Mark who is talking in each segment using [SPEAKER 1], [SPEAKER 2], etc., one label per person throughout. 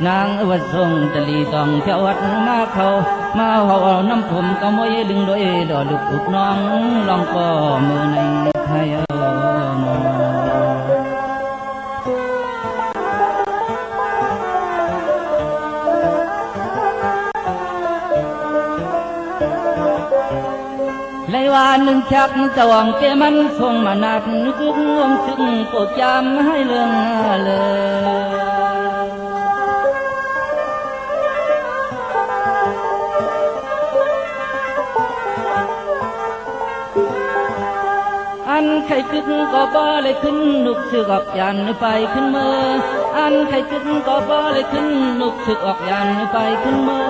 [SPEAKER 1] นางวัดทรงตะลีต้องเที่ยววัดมาเขามาเขาเอาน้ำผมก็มวยดึงโดยดอดุกอุกน้องลองก็มือในไทยนอในวันหนึ่งชักตะวังเกมันทรงมานักนึกงงซึ่งโปรดจำให้เรื่องเลยอันใครขึ้นก็บ่เลยขึ้นนุกสึกออกยันไปขึ้นมืออันใครขึ้นก็บ่เลยขึ้นนุกสึกออกยันไปขึ้นมือ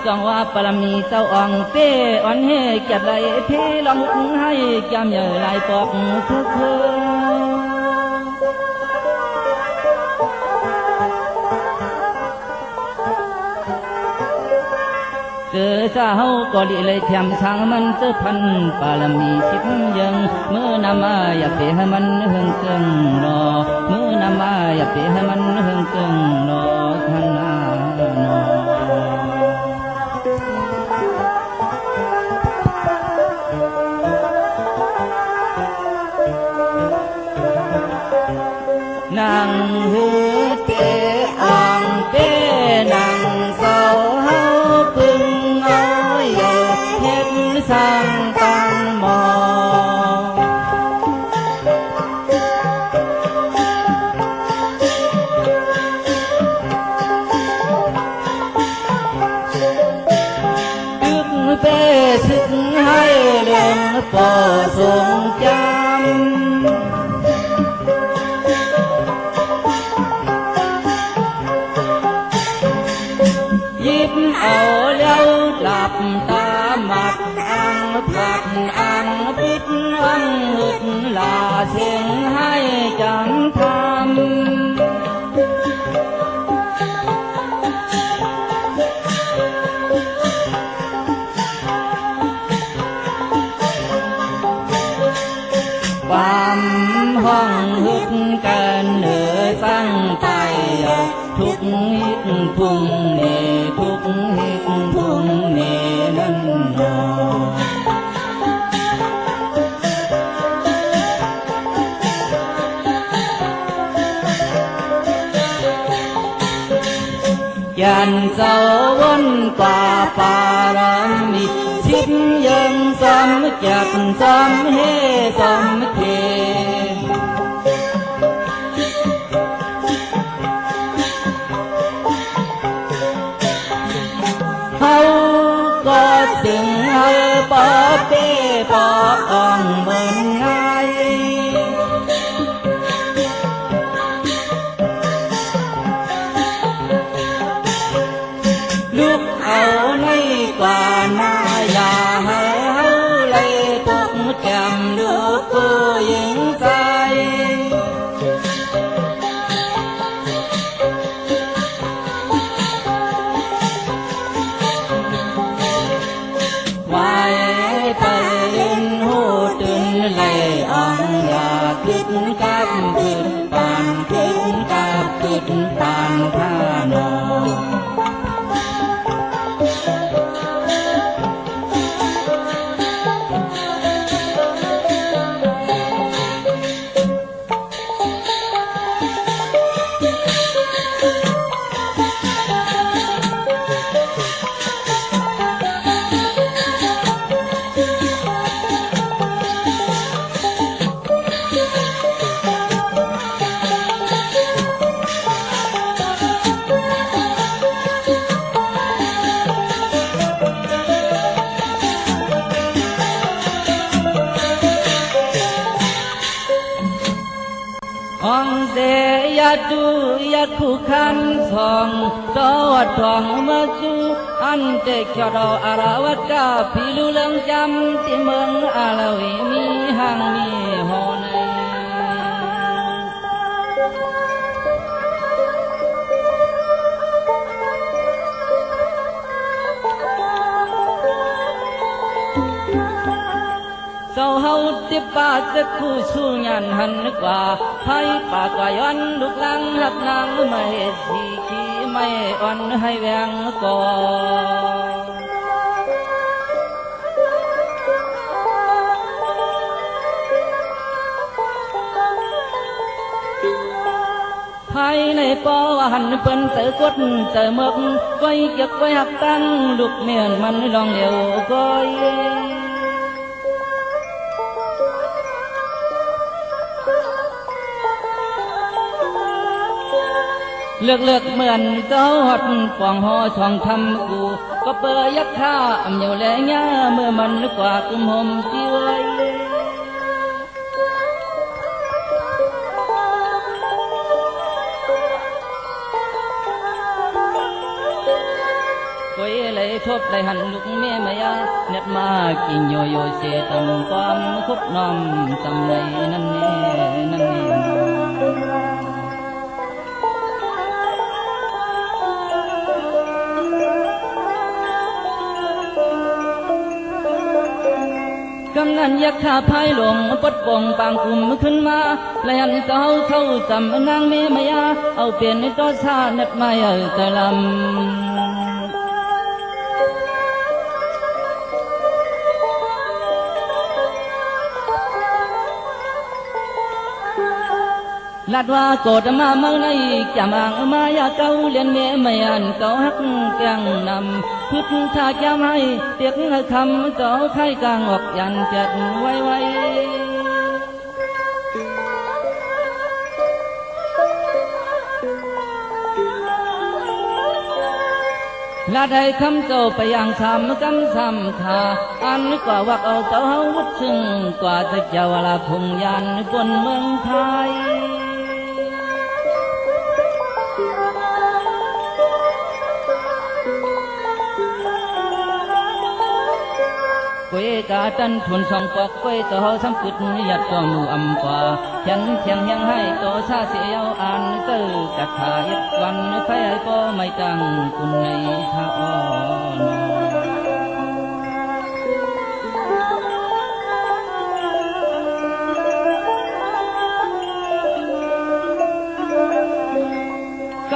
[SPEAKER 1] จองว่าปรมีเจ้าอ่องเป้อ่อนเฮเก็บไรพี่ลองให้จำใหญ่ลายปอกทุกคืนเกิดเจ้าก็ดีเลยแถมช่างมันเจ้าพันปรมีสิบยังเมื่อนำมาอย่าเปให้มันเฮงเกิงรอเมื่อนำมาอย่าเปให้มันเฮงเกิงรอท่านนาโนนางหือเตอ่างเป้นางเศร้าเฮาพึงเอาเยเฮ็ดสร้างตังหมอตึกเป้สึกให้เรื่องปอทรงจำเอาแล้วหลับตาหมัดอังผัดอังปิดอังหลุดลาเสียงให้จำทำความห้องฮึกกันเหนือสั่งไปทุกหิกทุ่งเนทุกหิกทุ่งเนนั่นนอยันเจ้าวนป่าปารามิสิบยังสมจักสมเฮสมเทเขาก็ถึงเอาปอเป้ปออ่องเหมือนไงลูกเอาในกว่านาอย่าให้เขาเลยทุกแก้มลูกผู้หญิงใจปานท่านอองเสียดูยาคู่ขันทองตวัดทองมาจูอันเด็กชดอาราวกาพิลุลังจำที่เมืองอาลาวีมีหังมีหอน ติปาจะคู่สู้ยันหันกว่าให้ปากว่าย้อนลูกลังหักนางไม่สีขี้ไม่อ่อนให้แวงก่อภายในปอหันเปิ้นเตอกดเตอหมกไว้เก็บไว้หักตั้งลูกเมียนมันลองเหลียวก้อยเลือกเหมือนเจ้าหดฟองหอช่องทำกูก็เปิดยักษ์ข้าอำเหนียวแลง่าเมื่อมันกว่ากุมหมที่ไว้ก็เลยทบเลยหันลูกเมียมายาเน็ดมากินโยโย่เสียตำความคุบน้อมตำในนั่นนี่นั่นนี่กำนันยักษ์ข้าพายลงปดปงปางกลุ่มขึ้นมาแล้วหันเจ้าเข้าจำนางเมียมายาเอาเปลี่ยนในตัวชาเน็ดมาตะลำลัดว่าโกดมาเมื่อในจำอ่างมายาเก่าเลียนเมียไม่อันเก่าฮักแกงนำพุทธาแก้มให้เตียกคำเจ้าไข่กลางออกยันเจ็ดไว้ลาได้คำเจ้าไปยังซ้ำกำซ้ำทาอันกว่าวักเอาเจ้าวุฒซึ่งกว่าจะเจ้าลาพงยันบนเมืองไทยกวยกาตันทุนสองปอกกวยต่อสัมพุทธยัดตัวมูอำกว่าฉันเทียงยังให้ตัวซาเสียวอ่านเกิดกัดขายัดวันไฟก็ไม่จังคุณในท่าอ้อน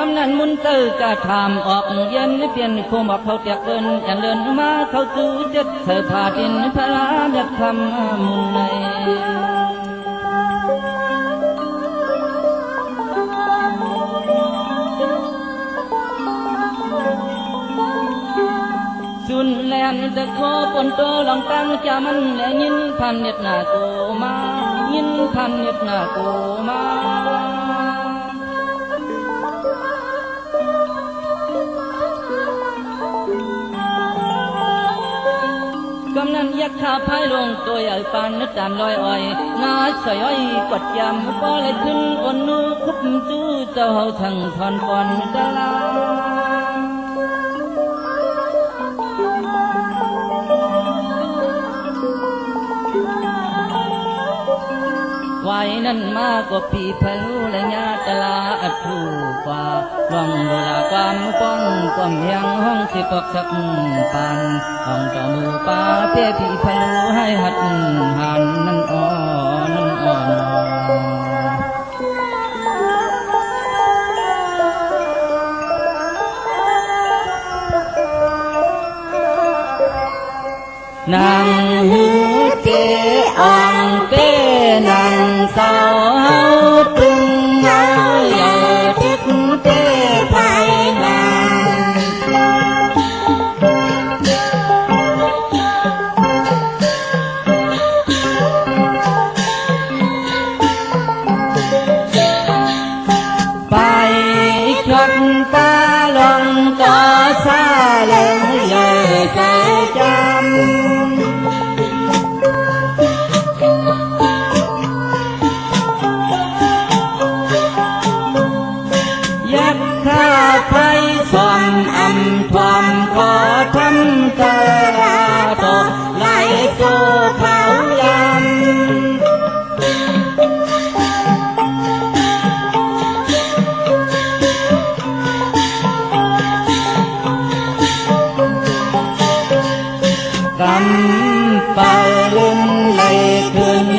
[SPEAKER 1] กำนันมุนเตอร์กะถามออกเย็นเปลี่ยนโคมออกเขาเตียกเดินยันเดินมาเขาจูเจ็ดเธอพาดินพลาเด็ดคำมุนในสุนแลนจะโคปนโตลองตั้งจามันแลยินพันเน็ดหน้าโกมายินพันเน็ดหน้าโกมากำนันยักษ์ข้าพายลงตัวใหญ่ปานนึกจานลอยอ้อยงาสอยอ้อยกดยำป้อเลยขึ้นอ่อนนูคุบจู้เจ้าเฮาทั้งทอนปอนกะลาวายนั้นมาก็ปีเพลและญาตลาอัดถูกว่าลองดูลาความป้องความเฮียงห้องสิปกสักปานห้องจอมูป่าเพียปีเพลให้หัดหันนั่นอ่อนนั่นอ่อนนางหูเจอองเต้นางสาวเฮาตึงเฮาอย่าทิดเต้ภายนางไปชนตาลงต่อซาเลยอย่าใจจำไปสวมอำความขอทำตาลาโตไหลสู่เขายำกำเป่าลุ่มไหลขึ้น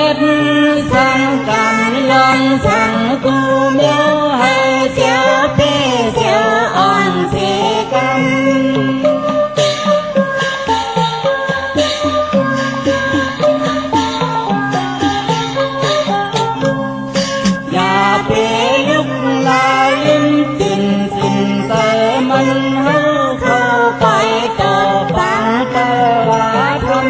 [SPEAKER 1] kết sang cảm lòng sang tu miếu hay xéo phê xéo on xê cam nhà phê lúc la linh tình tình tơ mình hữu khâu phải tổ phán tơ và thâm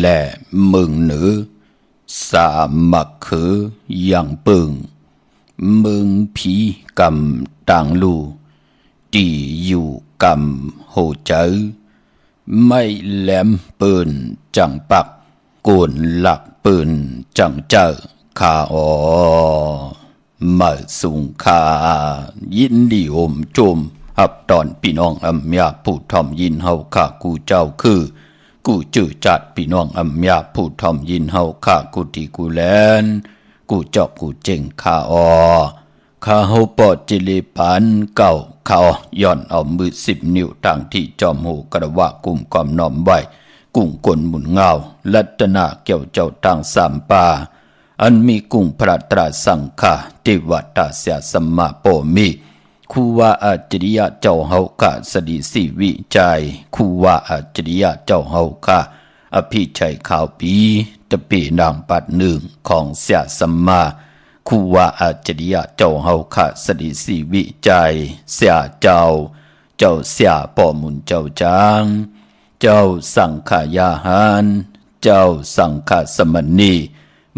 [SPEAKER 2] และเมืองเหนือสามัคคืออย่างปึงเมืองผีกำต่างลูที่อยู่กำโหเจอไม่แหลมปืนจังปักโกนหลักปืนจังเจอข้ามาสุงคายินดีอมจมหับตอนพี่น้องอำยาผู้ทอมยินเฮาข้ากูเจ้าคือกูจื้อจัดพี่น้องอำยาผู้ทอมยินเฮาข้ากูที่กูแลนกูจอกกูเจงข้าข้าเฮาปอดจิเลปันเก่าข้าย้อนเอามือ10 นิ้วทางที่จอมหูกระวะกุมกอมน้อมไว้กุ้งกลหมุนเงาลัตนาเกี่ยวเจ้าทางสามป่าอันมีกุ้งพระตราสังฆาเทวตาเสียสมมาโปมีคูว่าอาจริยะเจ้าเฮาข้าสดีสิวิจัยคูว่าอาจริยะเจ้าเฮาข้าอภิชัยข่าวปีตะปีนางปัดหนึ่งของเสียสมมาคูว่าอาจริยะเจ้าเฮาข้าสดีสิวิจัยเสียเจ้าเสียป่อมุนเจ้าจางเจ้าสังขายาหารเจ้าสังฆสมณี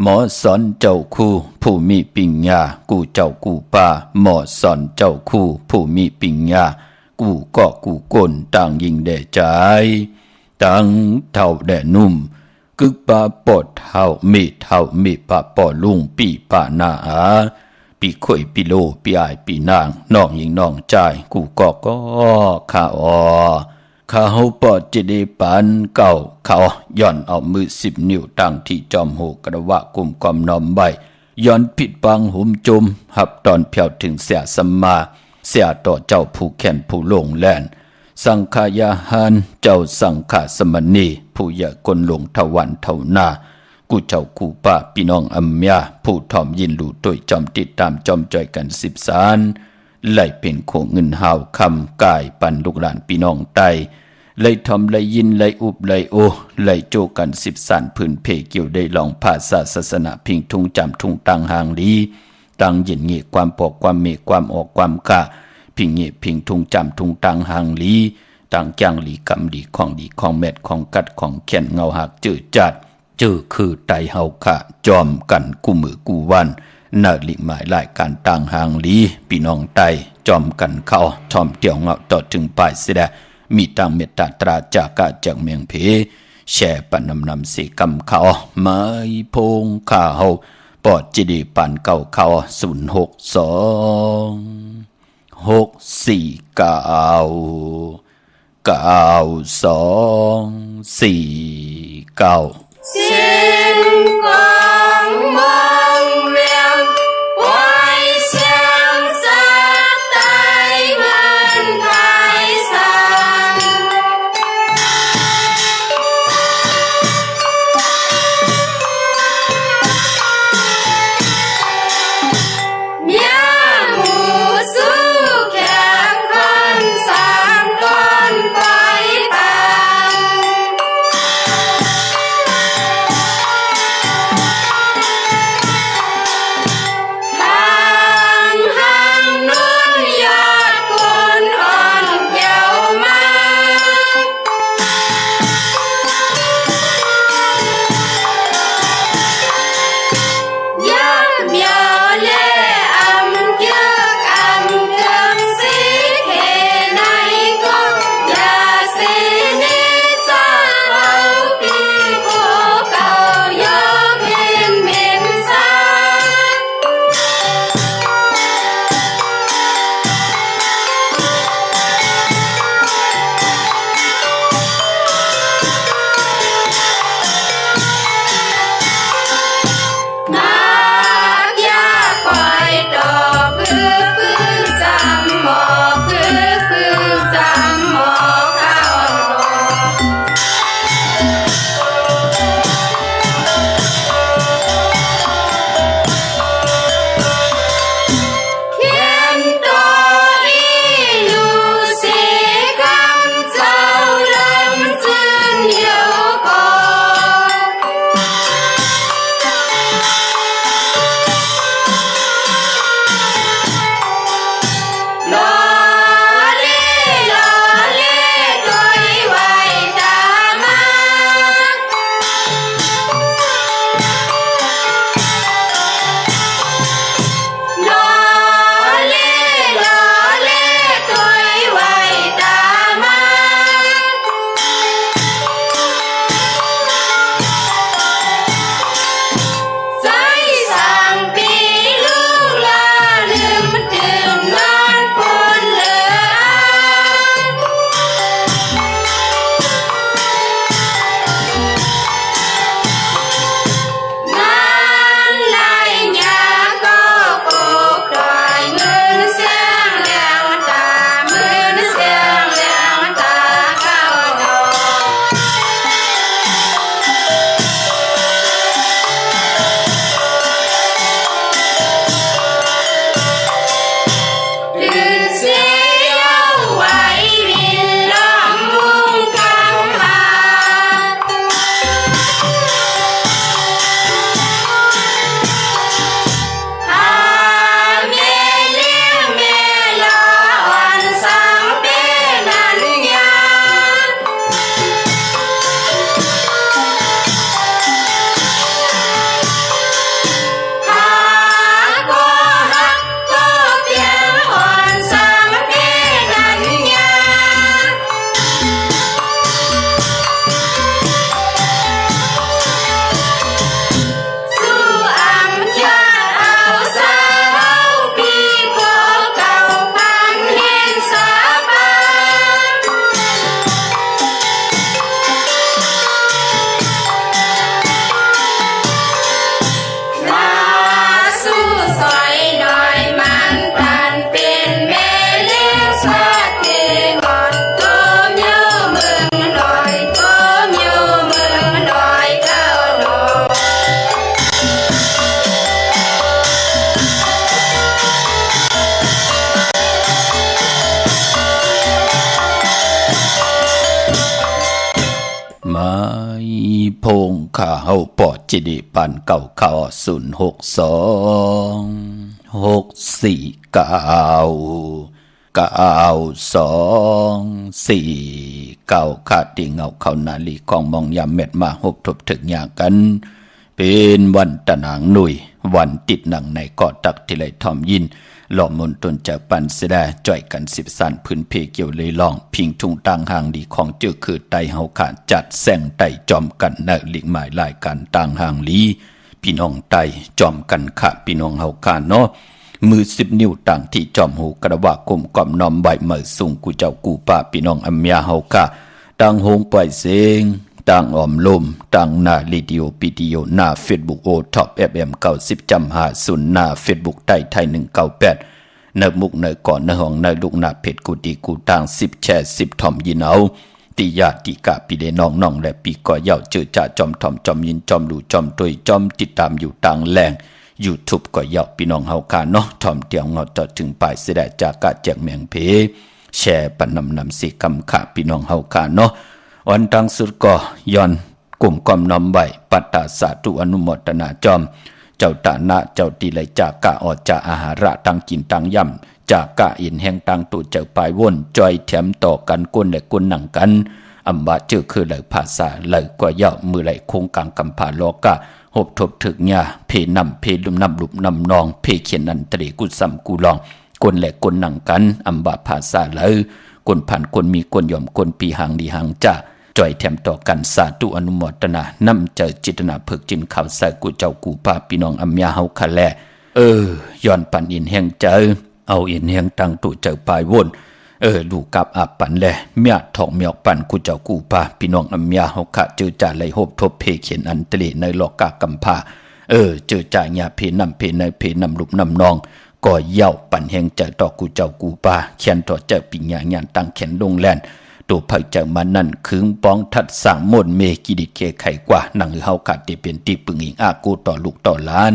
[SPEAKER 2] หมอสอนเจ้าคู่ผู้มีปิญญากูเจ้ากูป่าหมอสอนเจ้าคู่ผู้มีปิญญากูก็กูก้นต่างยิงแด่ใจต่างเท่าแด่นุ่มกึกป่าปอดเท่ามีป่าปอลุงปีป่านาอาปีข่อยปีโลปีอายปีนางน้องยิงน้องใจกูก็ข้าข้าเฮาปอดจะได้ปานเก่าเขาย้อนเอามือ10 นิ้วตั้งที่จอมหูกระวะกุมกอมน้อมใบย้อนผิดปังหุมจมหับตอนเพียวถึงเสียสมมาเสียต่อเจ้าผู้แขนผู้ลงแลนสังขายาหารเจ้าสังฆสมณีผู้อย่ากลลงทวันเท่าหน้ากูเจ้ากูป้าพี่น้องอัมยาผู้ทอมยินหลู่ตัวจอมติดตามจอมจอยกัน10 สารไหลเป็นโคเงินหาวคำกายปันลูกหลานพี่น้องไตไหลทอมไหลยินไหลอุบไหลโอไหลโจกัน10 สารพื้นเพเกี่ยวได้ลองภาษาศาสนาพิงทุงจำทุงตังหางลีตังเย็นเงี่ความปอกความเมความออกความกะพิงเงี่พิงทุงจำทุงตังหางลีตังจังลีกำดีของเม็ดของกัดของเขียนเงาหักจืดจัดคือไตเฮาค่ะจอมกันกูมือกูวันนาลิหมายหลายการต่างหางลีพี่น้องไตจอมกันเข้าทอมเตียวเงาต่อถึงปลายเสียมีตังเมตตาตราจากาจากเมียงเพแช่ปันนำเสกำเขาไม้พงข้าเฮาปอดจิดีปันเก่าเขา062 649 9249
[SPEAKER 3] 星光蒙亮，外向色带门开sang，面目素乾坤三端摆放。
[SPEAKER 2] พงข้าเฮาปอดจิดิปันเก่าข้า062 649 ขาดที่เงาเข้านาลีของมองยามเม็ดมาหกทบถึงอย่างกันเป็นวันตะนางหนุ่ยวันติดหนังในกอตักที่ไหลทอมยินหล่อมนตนจะปันเสดาจ่อยกันสิบสันพื้นเพเกี่ยวเลยลองพิงทุงต่างห่างดีของเจอคือไตเฮาขาดจัดแสงไตจอมกันเนอลิกหมายลายกันต่างห่างลีพี่น้องไตจอมกันขาพี่น้องเฮาขาเนาะ มือ10 นิ้วต่างที่จอมหูกระว่ากลมกล่อมน้อมใบเมื่อสูงกูเจ้ากูป้าพี่น้องอัมยาเฮากะต่างโฮงปล่อยเสียงต่างออมลมต่างหน้าเรดิโอวิดีโอหน้า Facebook โอท็อป FM 90.50หน้า Facebook ไทย198เนื้อมุกเนื้อก่อนเนื้อห้องเนื้อลูกหน้าเพจกูดีกูต่าง10แชร์10ถ่อมยินเอาติญาติกะปีเดน้องและปีก่อเย่าเจอจ่าจอมถ่อมจอมยินจอมดูจอมตุยจอมติดตามอยู่ต่างแหล่งYouTube ก็เย่าพี่น้องเฮาค่ะเนาะถ่อมเตียงเงาจอดถึงปลายเสด็จจากกะแจกแมงเพแชร์ปนำสิกำค่ะพี่น้องเฮาค่ะเนาะวันตังสุดก็ย้อนกลุ่มกอมน้อมใบปัตตาสาธุอนุโมทนาจอมเจ้าตานะเจ้าตีเลยจากกะออจาอาหาระตังกินตังย่ำจากกะอินแห่งตังตุเจ้าปลายวนจอยแถมต่อกันก้นและก้นหนังกันอำบาเจอคือเลยภาษาเลยก็เย่ามือไหลคงกลางกำผาโลกะหบทบถึกญาเพนำเพลุมนำลุบนำนองเพเขียนนันตรีกุสัมกูลองก้นและก้นหนังกันอำบาภาษาเลยก้นผ่านก้นมีก้นยอมก้นปีหางดีหางจ่าจ่อยแถมต่อกันสาธุอนุโมทนานำเจอจิตนาเพิกจินข่าวใส่กูเจ้ากูป้าพี่น้องอัมยาเฮาคะแลย้อนปันอินแห่งเจอเอาอินแห่งตังตุเจอปลายวนลูกกับอาปันแลเมียทองเมียปันกูเจ้ากูป้าพี่น้องอัมยาเฮาคะเจอจ่าไหลโหบทบเพเขียนอันตรีในโลกากำพาเจอจ่าญาเพนำเพในเพนำลุบนำนองก็เย่าปันแห่งเจอต่อกูเจ้ากูป้าเขียนต่อเจอปิญญาญาณตั้งแขนลงแลนตัวไผ่เจ้ามันนั่นคึงป้องทัดสามมนเมกิดิเกไขกว่านั่งหือเฮาขาดที่เป็นที่ปึงอิงอากูต่อลูกต่อหลาน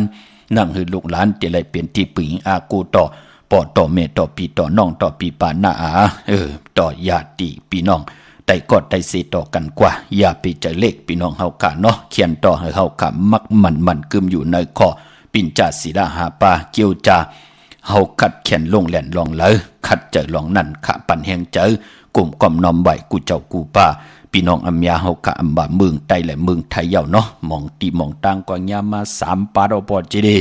[SPEAKER 2] นั่งหือลูกหลานที่ไรเป็นที่ปึงอิงอากูต่อปอต่อเมต่อปีต่อน้องต่อปีปานาอาต่อญาติพี่น้องแต่กอดได้เสต่อกันกว่าอย่าไปเจอเลขพี่น้องเฮาขาเนาะเขียนต่อให้เฮาขามักมันกึมอยู่ในคอปิ่นจ่าศีลาหาปาเกี่ยวจ่าเฮาขัดเขียนลงแหลนลองเลยขัดเจอลองนั่นขะปันแหงเจอกลุ่มกอมน้อมใบกูเจ้ากูป้าพี่น้องอัมยาเฮากะอัมบาเมืองไตและเมืองไทยเย่าเนาะมองตีมองต่างก็ยามา3ปาดอปอจีดี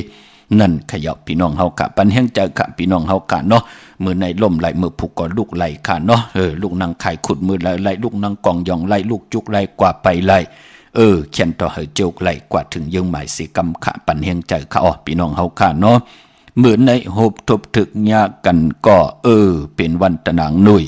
[SPEAKER 2] นั่นขยับพี่น้องเฮากะปันแห่งใจกะพี่น้องเฮากะเนาะมือในล่มไหลมือผูกก็ลูกไหลค่ะเนาะลูกนางไข่ขุดมือไหลลูกนางกองยองไหลลูกจุกไหลกว่าไปไหลเขียนต่อเฮอจุกไหลกว่าถึงยังหมายสิกำขะปันแห่งใจค่ะอ๋อพี่น้องเฮากะเนาะมือในหบทบถึกยากันก็เป็นวันตะนางหนุ่ย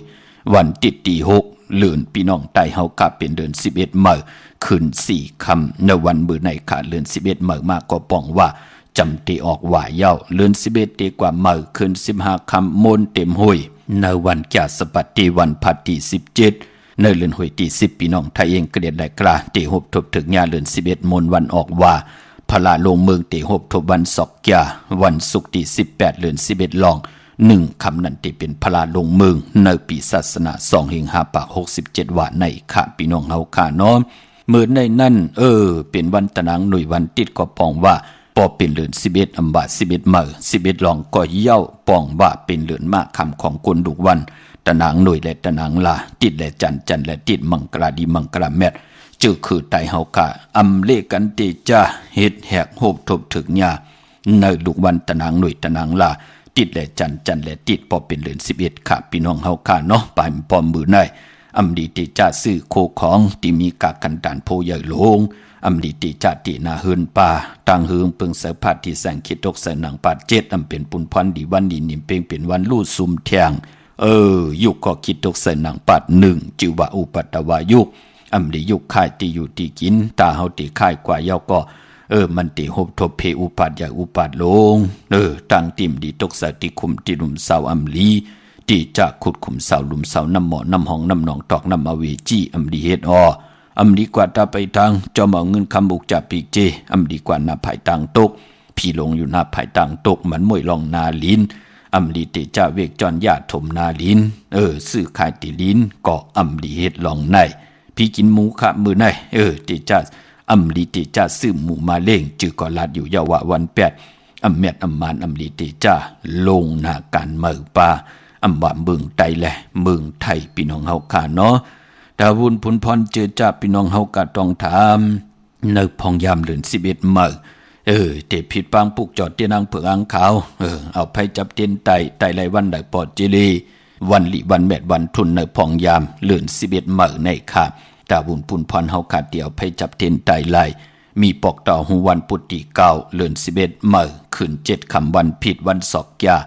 [SPEAKER 2] วันติดตี6เลือนพี่น้องไตเฮากะเป็นเดือน11เมื่อคืน4ค่ำในวันมื้อในค่ะเลือน11เมื่อมาก็ป้องว่าจำตีออกว่าเย้าเลือน11ดีกว่าเมื่อคืน15ค่ำมนเต็มห้วยในวันแก่สปัตติวันพัดที่17ในเลือนห้วยที่10พี่น้องไทยเองกระเด็ดได้กล้าตีหบทบถึกยาเลือน11มนวันออกว่าพลาลงเมืองตีหบทบวันศอกยาวันศุกร์ที่18เลือน11ลอง1คำนั้นที่เป็นพลาลงเมืองในปีศาสนา2/5/67ว่าในค่ะพี่น้องเฮาค่ะเนาะเมื่อในนั้นเป็นวันตะนางหน่วยวันติดก็ปองว่าปอเป็นเดือน11อำบา11เมื่อ11ลองก็เย้าปองว่าเป็นเดือนมากคำของคนดุวันตะนางหน่วยและตะนางลาติดและจันและติดมังกราดีมังกราแมทเจอคือไตเฮาค่ะอำเลกันติจ้าเฮ็ดแหกโหบทบถึกญาในดุวันตะนางหน่วยตะนางลาติดและจันและติดพอเป็นเดือน11ค่ะพี่น้องเฮาค่ะเนาะปลายปอมมือในอำดีติจ้าซื้อโคของที่มีกากันดานโพใหญ่หลงอำดีติจ้าตินาเฮือนป่าต่างเฮืองเปิงเสพัดที่แสงคิดตกใส่หนังปาด7อำเป็นปุนพันดีวันดีนิ่มเปงเป็นวันลู่ซุ่มแทงยุคก็คิดตกใส่หนังปาด1จิวะอุปัตตวายุคอำดียุคค่ายที่อยู่ที่กินตาเฮาติค่ายกว่าเย้าก็มันติหบทบเพอุปาดใหญ่อุปาดลงตั้งติ่มดีตกสติคุมติลุมเสาอำลีตีจากขุดขุมเสาลุมเสาน้ำหมอน้ำห้องน้ำหนองตอกน้ำอเวจีอำดีเฮ็ดอำดีกว่าตาไปทางจอมเอาเงินคำบุกจับปีกเจอำดีกว่าหน้าภายต่างตกพี่ลงอยู่หน้าภายต่างตกมันมวยลองนาลินอำดีติจ่าเวกจอนญาติถมนาลินซื้อขายติลินก็อำดีเฮ็ดลองในพี่กินหมูขะมือในติจ่าอำลีติจ่าซื้อหมูมาเล่งจือก่อลาดอยู่ยาวะวัน8อำแมดอำมานอำลีติจ่าลงหน้าการเมืองป่าอำบาเมืองไตแลเมืองไทยพี่น้องเฮาค่ะเนาะดาวุนพุนพรเจอจ่าพี่น้องเฮากะต้องถามในพองยามเดือน11เมื่อเตผิดปางปุกจอดเตียนางเผือกอังขาวเอาไผจับเตียนไตไหลวันได้ปอดจิลีวันลิวันแมดวันทุนในพองยามเดือน11เมื่อในค่ะดาวุนพุนพรเฮากะเดียวไผจับเตียนไตไหล มีปอกต่อหูวันปุตติเก้าเดือน11เมื่อขึ้น7 ค่ำวันผิดวันศอกยา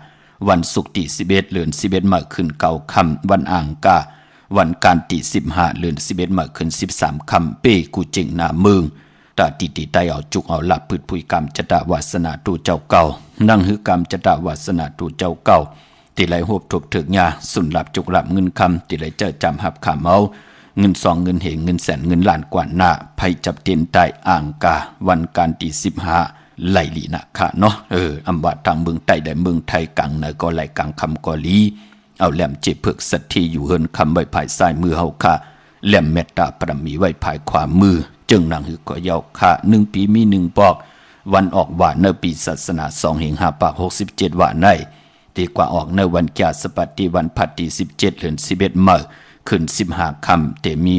[SPEAKER 2] วันศุกร์ที่11เดือน11เมื่อขึ้น9 ค่ำวันอ่างกาวันการที่15เดือน11เมื่อขึ้น13 ค่ำเป้กูเจิงหน้าเมืองตาติติไตเอาจุกเอาหลับพืชผุยกรรมจตวาสนาตูเจ้าเก่านั่งหือกรรมจตวาสนาตูเจ้าเก่าติไหลหบถบถึกยาสุนหลับจุกหลับเงินคำติไหลเจอจำหับขามเอาเงินซองเงินเหงเงินแสนเงินล้านกว่าหน้าไผจับเตียนใต้อ่างกาวันการที่15ไหลลีนะค่ะเนาะอำว่าทางเมืองใต้ได้เมืองไทยกลางเหนือก็ไหลกลางคำก็ลีเอาแหลมเจ็บเพิกสัตที่อยู่เฮินคำไว้ภายซ้ายมือเฮาค่ะแหลมเมตตาปรมีไว้ภายขวามือจึงนางหือก็ยาวค่ะ1 ปีมี1ปอกวันออกว่าเนปีศาสนา2เหง5ปาก67ว่าในตีกว่าออกในวันแก่สปัตติวันพัดที่17เดือน11เมื่อขึ้น15 ค่ำแต่มี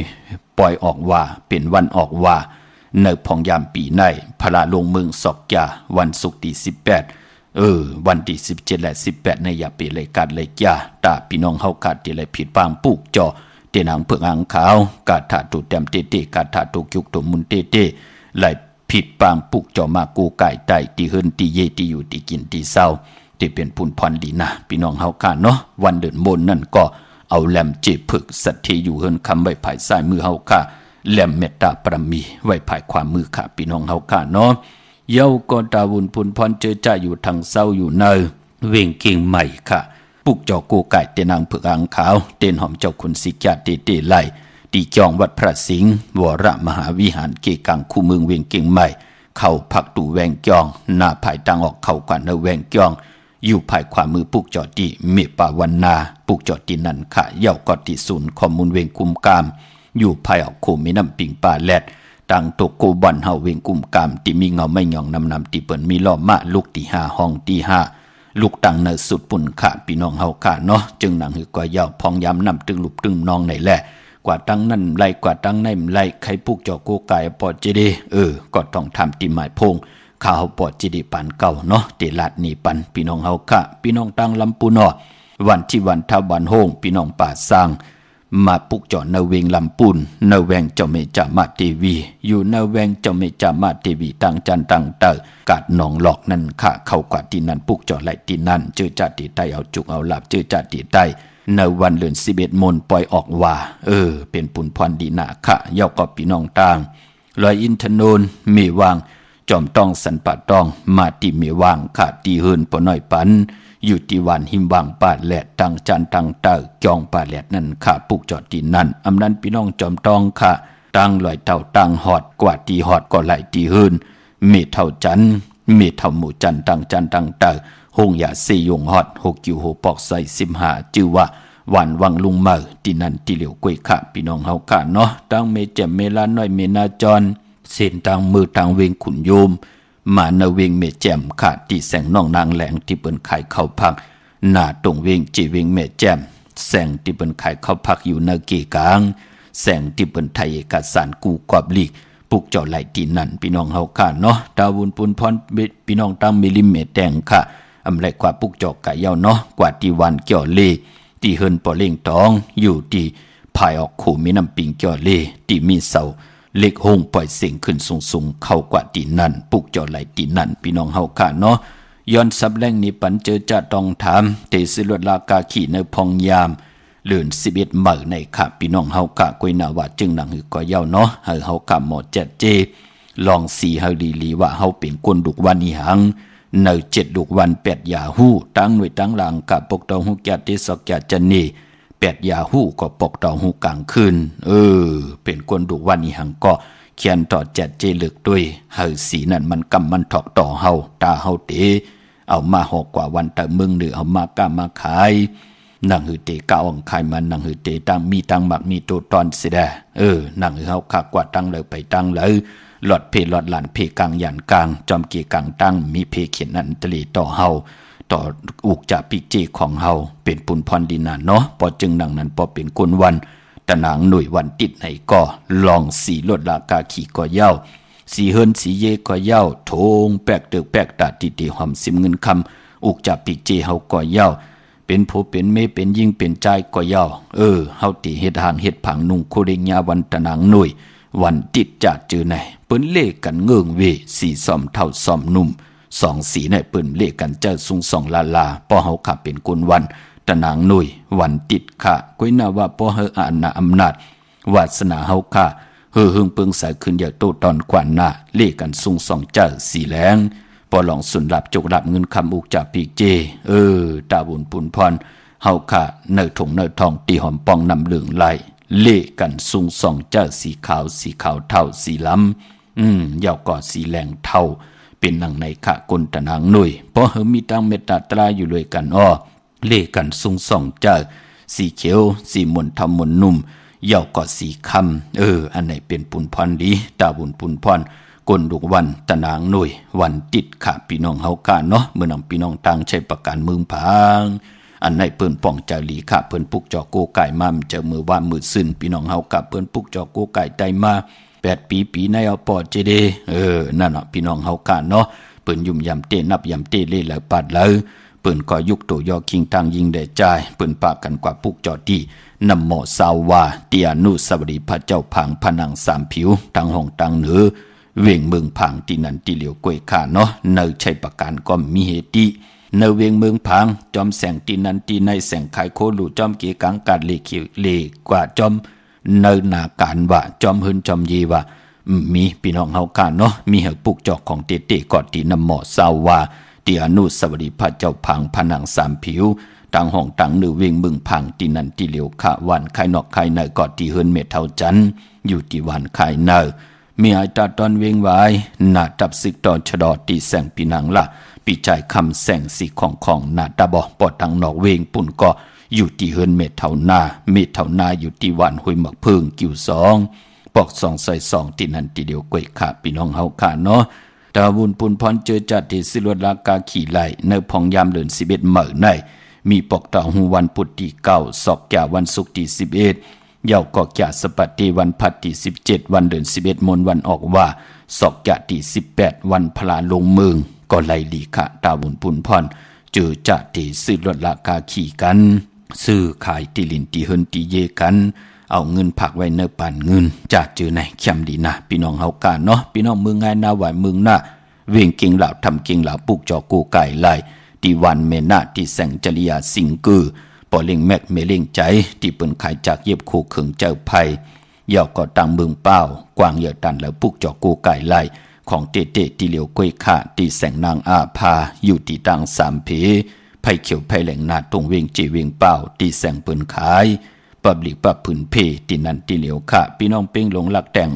[SPEAKER 2] ปล่อยออกว่าเป็นวันออกว่าในพองยามปีในพระลงเมืองศอกยาวันศุกร์ที่18วันที่17และ18ในอย่าเปเลยการเลยยาตาพี่น้องเฮาขาดที่เลยผิดปางปลูกจอเตนางเผือกอ่างขาวกาถาตุเต็มเตเตกาถาตุยุกตุมุนเตเตไหลผิดปางปลูกจอมากูไก่ไตที่เฮินที่เยที่อยู่ที่กินที่เศร้าที่เป็นพุนพรดีนะพี่น้องเฮาขาดเนาะวันเดินมนนั่นก็เอาแหลมเจ็บผึกสัตที่อยู่เฮินคำไว้ภายซ้ายมือเฮาค่ะแหลมเมตตาปรมีไว้ภายขวามือค่ะพี่น้องเฮาค่ะเนาะเยาก็ตาวุนพุนพรเจอจ่าอยู่ทางเศร้าอยู่เนอเวงเก่งใหม่ค่ะปุกจอกูไก่เตนางเผือกอ่างขาวเตนหอมเจ้าคุณสิกาเตเตไลตีจองวัดพระสิงห์วรมหาวิหารเกกังคู่เมืองเวงเก่งใหม่เข้าพักตูแวงจองหน้าภายตังออกเข้ากว่าเนแวงจองอยู่ภายขวามือปุกจอดีเมปาวันนาปุกจอดีนันค่ะเย่ากอติศูนย์ข้อมูลเวงกุมกามอยู่ภายออกโคมีน้ำปิงปลาแลดตังตกโกบันเฮาเวงกุมกามที่มีเงาไม่หย่องนำที่เปิ่นมีล้อมะลูกที่5ห้องที่5ลูกตังเนสุดปุ่นค่ะพี่น้องเฮาค่ะเนาะจึงนางหือกว่าเย่าพองยามนำตึงลุบตึงนองไหนแหละกว่าตั้งนั่นไล่กว่าตั้งในไล่ใครปุกจอโกกายปอจิเดก็ต้องทำที่หมายพงข้าวปอจิดีปันเก่าเนาะเตลาดนี่ปันพี่น้องเฮาค่ะพี่น้องตังลำปูนอวันที่วันทวันโฮงพี่น้องป่าสร้างมาปุกจอเนเวงลำปูนเนแวงเจ้าเมจามาเทวีอยู่เนแวงเจ้าเมจามาเทวีตังจันตังเตอกาดหนองหลอกนั่นค่ะเข้ากว่าที่นั่นปุกจอไหลที่นั่นเจอจัดที่ใต้เอาจุกเอาหลับเจอจัดที่ใต้ในวันเดือน11มนปล่อยออกว่าเป็นปุนพรดีนาค่ะเย่าก็พี่น้องต่างลอยอินทนนเมวางจอมต้องสันปะต้องมาที่เมวางค่ะตีเฮินปอน้อยปันอยู่ที่วันหิมวางป่าแหลดตังจันตังเตอจองป่าแหลดนั่นค่ะปุกจอดที่นั่นอำนั้นพี่น้องจอมต้องค่ะตั้งลอยเต่าตั้งหอดกว่าตีหอดก็ไหลตีเฮินเมเท่าจันเมเท่าหมู่จันตังจันตังเตอหงอย่าสี่ยงฮอด6อยู่6ปอกใส่15จื่อว่าวันวังลุงเมื่อที่นั่นที่เหลียวกวยค่ะพี่น้องเฮาค่ะเนาะตั้งเมแจ่มเมลาน้อยเมนาจรเส้นทางมือทางเวงขุนโยมมาเนเวงเมแจ่มค่ะที่แสงน้องนางแหลงที่เปิ้นขายข้าวผักหน้าตรงเวงจีเวงเมแจ่มแสงที่เปิ้นขายข้าวผักอยู่เนเกกลางแสงที่เปิ้นไทยเอกสารกูกอบลีกปุกเจ้าไหลที่นั่นพี่น้องเฮาค่ะเนาะดาวุนปุนพรพี่น้องตั้งมิลิเมตแดงค่ะอำไรกว่าปุกจอกกะเย้าเนาะกว่าที่วันเกี่ยวเลที่เฮินปอเล่งตองอยู่ที่ภายออกขู่มีน้ำปิงเกี่ยวเลที่มีเสาเล็กหงปล่อยเสียงขึ้นสูงๆเข้ากว่าที่นั่นปุกจอไหลที่นั่นพี่น้องเฮาค่ะเนาะย้อนซับแรงนี้ปันเจอจะต้องถามเตสิลวดลากาขี่ในพองยามเลื่อน11เมื่อในค่ะพี่น้องเฮาค่ะกวยนาว่าจึงหนังหือก็เย้าเนาะเฮาค่ะหมอแจ๊ดเจลองสีเฮาลีว่าเฮาเป็นคนดุกวันอีหังใน7ดุกวัน8ยาฮู้ตั้งหน่วยตั้งหลังกับปกตองฮู้แก่ที่สอกแก่จันนี่8ยาฮู้ก็ปกตองฮู้กลางคืนเป็นคนดุกวันอีหังก็เขียนต่อแจ๊ดเจลึกด้วยเฮาสีนั่นมันกำมันถอกต่อเฮาตาเฮาเตเอามาหอกกว่าวันตะมึงหรือเอามากล้ามาขายนางหือเตกาอ่องขายมันนางหือเตตั้งมีตังหมักมีตัวตอนสิแดนางหือเฮาคักกว่าตั้งเลยไปตั้งเลยหลอดเพหลอดหลานเพกลางยันกลางจอมเกียกลางตั้งมีเพเขียนนันตลีต่อเฮาต่ออุกจะปิกเจของเฮาเป็นปุนพรดินาเนาะพอจึงดังนั้นพอเป็นกุนวันตะนางหน่วยวันติดไหนก็ลองสีลดลากาขี่ก็เย้าสีเฮินสีเยก็เย้าโถงแปกเตึกแปกตาติติหอมซิมเงินคำอุกจะปิกเจเฮาก็เย้าเป็นผู้เป็นเมเป็นยิ่งเป็นใจก็เย้าเฮาตีเฮ็ดหางเฮ็ดผังนุ่งโคเรงยาวันตะนางหน่วยวันติดจัดจือไหนเปิ ปิ้นเลขกันเงิงเวสีซ่อมเท่าซ่อมนุ่มสองสีในเปิ้นเลขกันเจ้าสุงสองลาลาป้อเฮาขับเป็นกุนวันตะนางหนุ่ยวันติดค่ะก้อยนาว่าป้อเฮออาณาอำนาจวาสนาเฮาค่ะเฮอหึงเปิงสายขึ้นอย่าโตตอนกว่าหน้าเลขกันสุงสองเจ้าสีแหลงปอหลองสุนลับจกลับเงินคำอุกจากปีกเจตาบุญปุนพรเฮาค่ะเนอถงเนอทองตีหอมปองนำเหลืองไหลเลขกันสุงสองเจ้าสีขาวเท่าสีล้ำยาวกอดสีแหลงเท่าเป็นหนังในขะกลตะนางหนุ่ยเพราะเฮมีตังเมตตาตราอยู่เลยกันเลขกันสุงสองเจ้าสีเขียวสีมนทำมนนุ่มยาวกอดสีคำอันไหนเป็นปุนพรดีตาบุญปุนพรกลดุกวันตะนางหนุ่ยวันติดขะพี่น้องเฮากาเนาะเมื่อนำพี่น้องต่างใช้ประการมึงผางอันไหนเปิ้นป้องใจหลีขะเปิ้นปุกจอโกไก่มาเจอมือว่ามือซึนพี่น้องเฮากะเปิ้นปุกจอโกไก่ไตมา8 ปีในเอาปอดเจเดนั่นเนาะพี่น้องเฮากะเนาะเปิ้นยุ่มยำเตนับยำเตเล่แล้วปาดแล้วเปิ้นก็ยุกโตยอคิงทางยิงได้จ่ายเปิ้นปากกันกว่าปุกจอที่นำหมอสาวาเตียนุสวดีพระเจ้าพังผนังสามผิวทางห้องทางเหนือเวียงเมืองพังที่นันที่เหลียวกวยขาเนาะเนอใช้ประการก็มีเหตุเนอเวียงเมืองพังจอมแสงที่นันที่ในแสงไขโคลูจอมเกกังการเลกว่าจอมเนอนาการว่าจอมหืนจอมยีว่ามีพี่น้องเฮากันเนาะมีเหตุปุกจอกของเตกอดที่นำหมอสาวาเตียนุสวดีพระเจ้าพังผนังสามผิวต่างห้องต่างหรือเวียงเมืองพังที่นันที่เหลียวขะวันไข่นอกไข่ในกอดที่เฮินเมทเท่าจันอยู่ที่วันไข่เนอมีไอตาตอนเวงไว้หน้าจับศึกตอนชะดอตีแสงปีนังละปีใจคำแสงสีของหน้าตาบอปอดทางนอกเวงปุ่นก็อยู่ที่เฮินเมทเท่านาอยู่ที่วันห้วยหมักเพิงกิ่วสองปอก2 ใส่ 2ที่นั่นทีเดียวกวยขาพี่น้องเฮาขาเนาะตาบุญปุนพรเจอจัดที่สิรวดลากาขี่ไหลในพองยามเดิน11เหม่อในมีปอกตาหูวันพุธที่9ศอกแก่วันศุกร์ที่11เย่าก็แก่สปัตติวันพัดที่17วันเดือน11มนวันออกว่าศอกแก่ที่18วันพลาลงเมืองก็ไล่ลีขะตาบุญปุนพรเจอจัดที่สิรวดลากาขี่กันซื้อขายติลินติเฮินติเยกันเอาเงินผักไว้เนื้อปั่นเงินจากเจอไหนเข้มดีนะพี่น้องเฮากันเนาะพี่น้องเมืองง่ายนาไหวเมืองหน้าเวียงเก่งเหล่าทำเก่งเหล่าปลูกจอกูไก่ไล่ที่วันเมนาที่แสงจริยาสิงกือปอเล่งแมกเมเล่งใจที่เปิ้นขายจากเย็บคู่เขิงเจ้าไผ่ยาวก็ตังเมืองเป้ากวางเหยาตันแล้วปลูกจอกูไก่ไล่ของเตที่เหลียวกล้วยขาที่แสงนางอาภาอยู่ที่ตังสามเพไผ่เขียวไผ่แหลงนาตรงเวียงจีเวียงเป้าที่แสงเปิ้นขายปับหลีปับผืนเพที่นันที่เหลียวค่ะพี่น้องเป้งหลงหลักแต่ง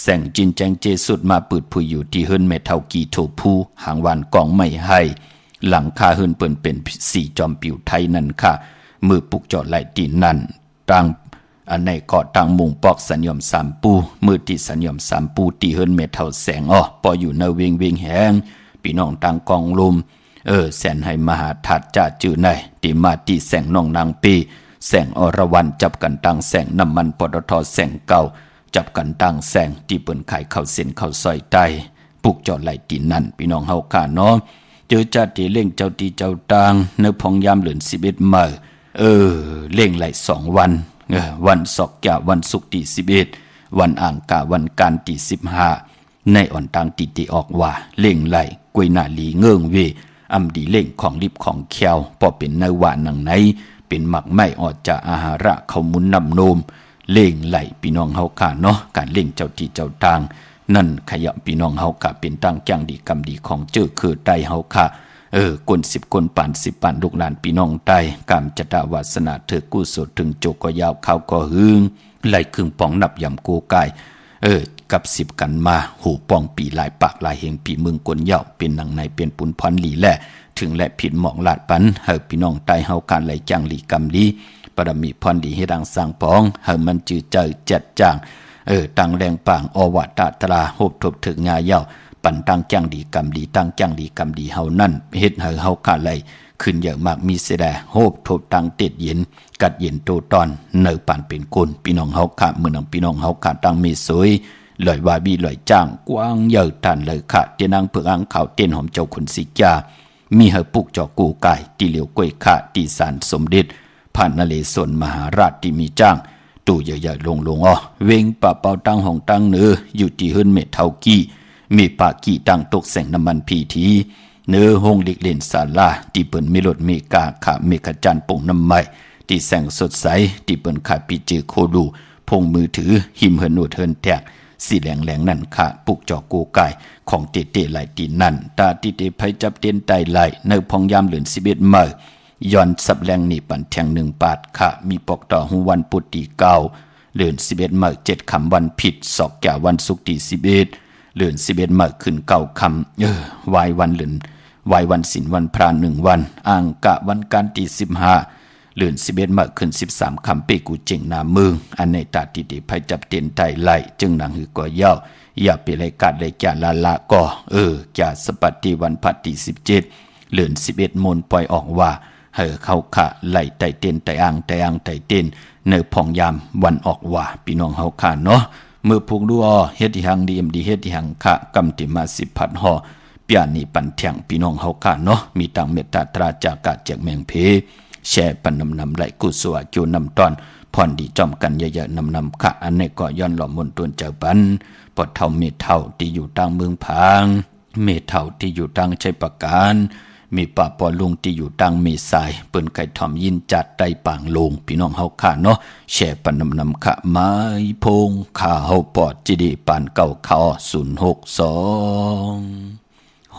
[SPEAKER 2] แสงจินแจงเจสุดมาปืดผู้อยู่ที่เฮิรนเมเท่ากีโทผู้หางวันกองไม่ให้หลังคาเฮิรนเปิ่นเป็นสีจอมปิวไทยนั่นค่ะมือปุกจอดไหลตีนั่นตังอันในเกาะตังมุงปอกสัญญมสามปูมือที่สัญญมสามปูที่เฮิรนเมเท่าแสงปออยู่ในเวียงแหงพี่น้องตังกองลมแสนให้มหาทัดจ่าจื่อในที่มาที่แสงน้องนางปีแสงอรวรรณจับกันตั้งแสงน้ำมันปตทแสงเก่าจับกันตั้งแสงที่เปิ้นขายข้าวเส้นข้าวซอยใต้ปุกจอดไหลตีนั่นพี่น้องเฮาค่ะเนาะเจอจัดที่เล่งเจ้าตีเจ้าตางในพองยามเหลือน11มื้อเล่งไหล2วันวันศอกแก่วันศุกร์ที่11วันอ่างกาวันการที่15ในอ่อนตังติออกว่าเล่งไหลกวยหน้าลีเงื่งเวอำดีเล่งของลิบของแควพอเป็นในหวานนังไหนเป็นหมักไม้ออกจากอาหาระเขามุนนำโนมเล่งไหลพี่น้องเฮาค่ะเนาะการเล่งเจ้าที่เจ้าทางนั่นขยับพี่น้องเฮาค่ะเป็นตั้งแจ้งดีกรรมดีของเจ้าคือใต้เฮาค่ะกล10กลป่าน10ป่านลูกหลานพี่น้องใต้กรรมจตวาสนาเถิดกู้สดถึงโจก็ยาวเขาก็หึงไหลครึ่งปองนับยำกูกายกับ10กันมาหูปองปีหลายปากหลายเฮงปีเมืองกลยาวเป็นหนังในเป็นปุนพรหลีแหละถึงและผิดหมองลาดปันเฮาพี่น้องใต้เฮาการไหลจังหลีกรรมดีปรมีพรดีให้ดังสร้างปองเฮามันจือเจอจัดจ้างตังแรงปางอวตตราโหบทบถึงงาเย้าปันตั้งจังดีกรรมดีตั้งจังดีกรรมดีเฮานั่นเฮ็ดเฮาการไหลขึ้นเยอะมากมีเสดโหบทบตังเต็ดเย็นกัดเย็นโตตอนเนอปานเป็นคนพี่น้องเฮาค่ะมื้อนั้นพี่น้องเฮาค่ะตั้งมีสวยลอยวาบีลอยจ้างกว้างเยอะตันเลยค่ะเตียนางเผือกอังข่าวเต้นหอมเจ้าขุนสิจามีเฮปุกจอกูไก่ตีเหลียวกล้วยขะตีสารสมเด็จผ่านนเลศวรมหาราชที่มีจ้าง ตู่ใหญ่ๆลงอ๋อเวงปะเป่าตังห้องตังเนืออยู่ที่หื้นเม็ดเท่ากี้มีปากี้ตังตกแสงน้ำมันพีทีเนื้อห้องเล็กเล่นศาลาที่เปิ้นมีรถมีกาขาเมฆจันทร์ปงน้ำใหม่ที่แสงสดใสที่เปิ้นขาปีเจโคดูพงมือถือหิมเฮินโนเทินแตกสีแหลงนั่นค่ะปุกจอกกูไก่ของเตไหลตีนั่นตาติเตไผจับเต้นไตไหลในพองยามเหลือน11มื้ย้อนสับแรงนี่ปันแทง1 บาทค่ะมีปอกต่อหูวันปุตตีเก้าเหลือน11มื้7 คำวันผิดศอกแก่วันศุกร์ที่11เหลือน11มื้ขึ้น9 คำวายวันเหลือนวายวันศีลวันพระ1 วันอ่างกะวันการที่15เหลือน11มื้ขึ้น13 คำเปกูเจ๋งนาเมืองอันในตาติเตไผจับเต้นไตไหลจึงหนังหือก่อยาวอย่าไปรายการรายการละก็จ่าสปัตติวันพัดที่17เหลือน11 มนปล่อยออกว่าเข้าขะไหลไตเต้นไตอ่างไตเต้นในพองยามวันออกว่าพี่น้องเฮาค่ะเนาะเมื่อพวกดูเฮ็ดที่หังดีเฮ็ดที่หังค่ะกำติมา10 พัดห่อเปียนี่ปันแทงพี่น้องเฮาค่ะเนาะมีตังเมตตาตราจากกะแจกแมงเพแช่ปันนำไหลกุศลโจนำตอนพรดีจอมกันเยอะๆนำค่ะอันนี้ก็ย้อนหล่อมนตวนเจ้าปันปอดเท่าเมเท่าที่อยู่ต่างเมืองพางเมเท่าที่อยู่ต่างชัยประการมีป่าปอลุงที่อยู่ต่างเมสายเปิ้นไก่ทอมยินจัดไตปางลงพี่น้องเฮาค่ะเนาะแช่ปันนำค่ะไม้พงข้าเฮาปอดจิดีปานเก่าเขา062 6499249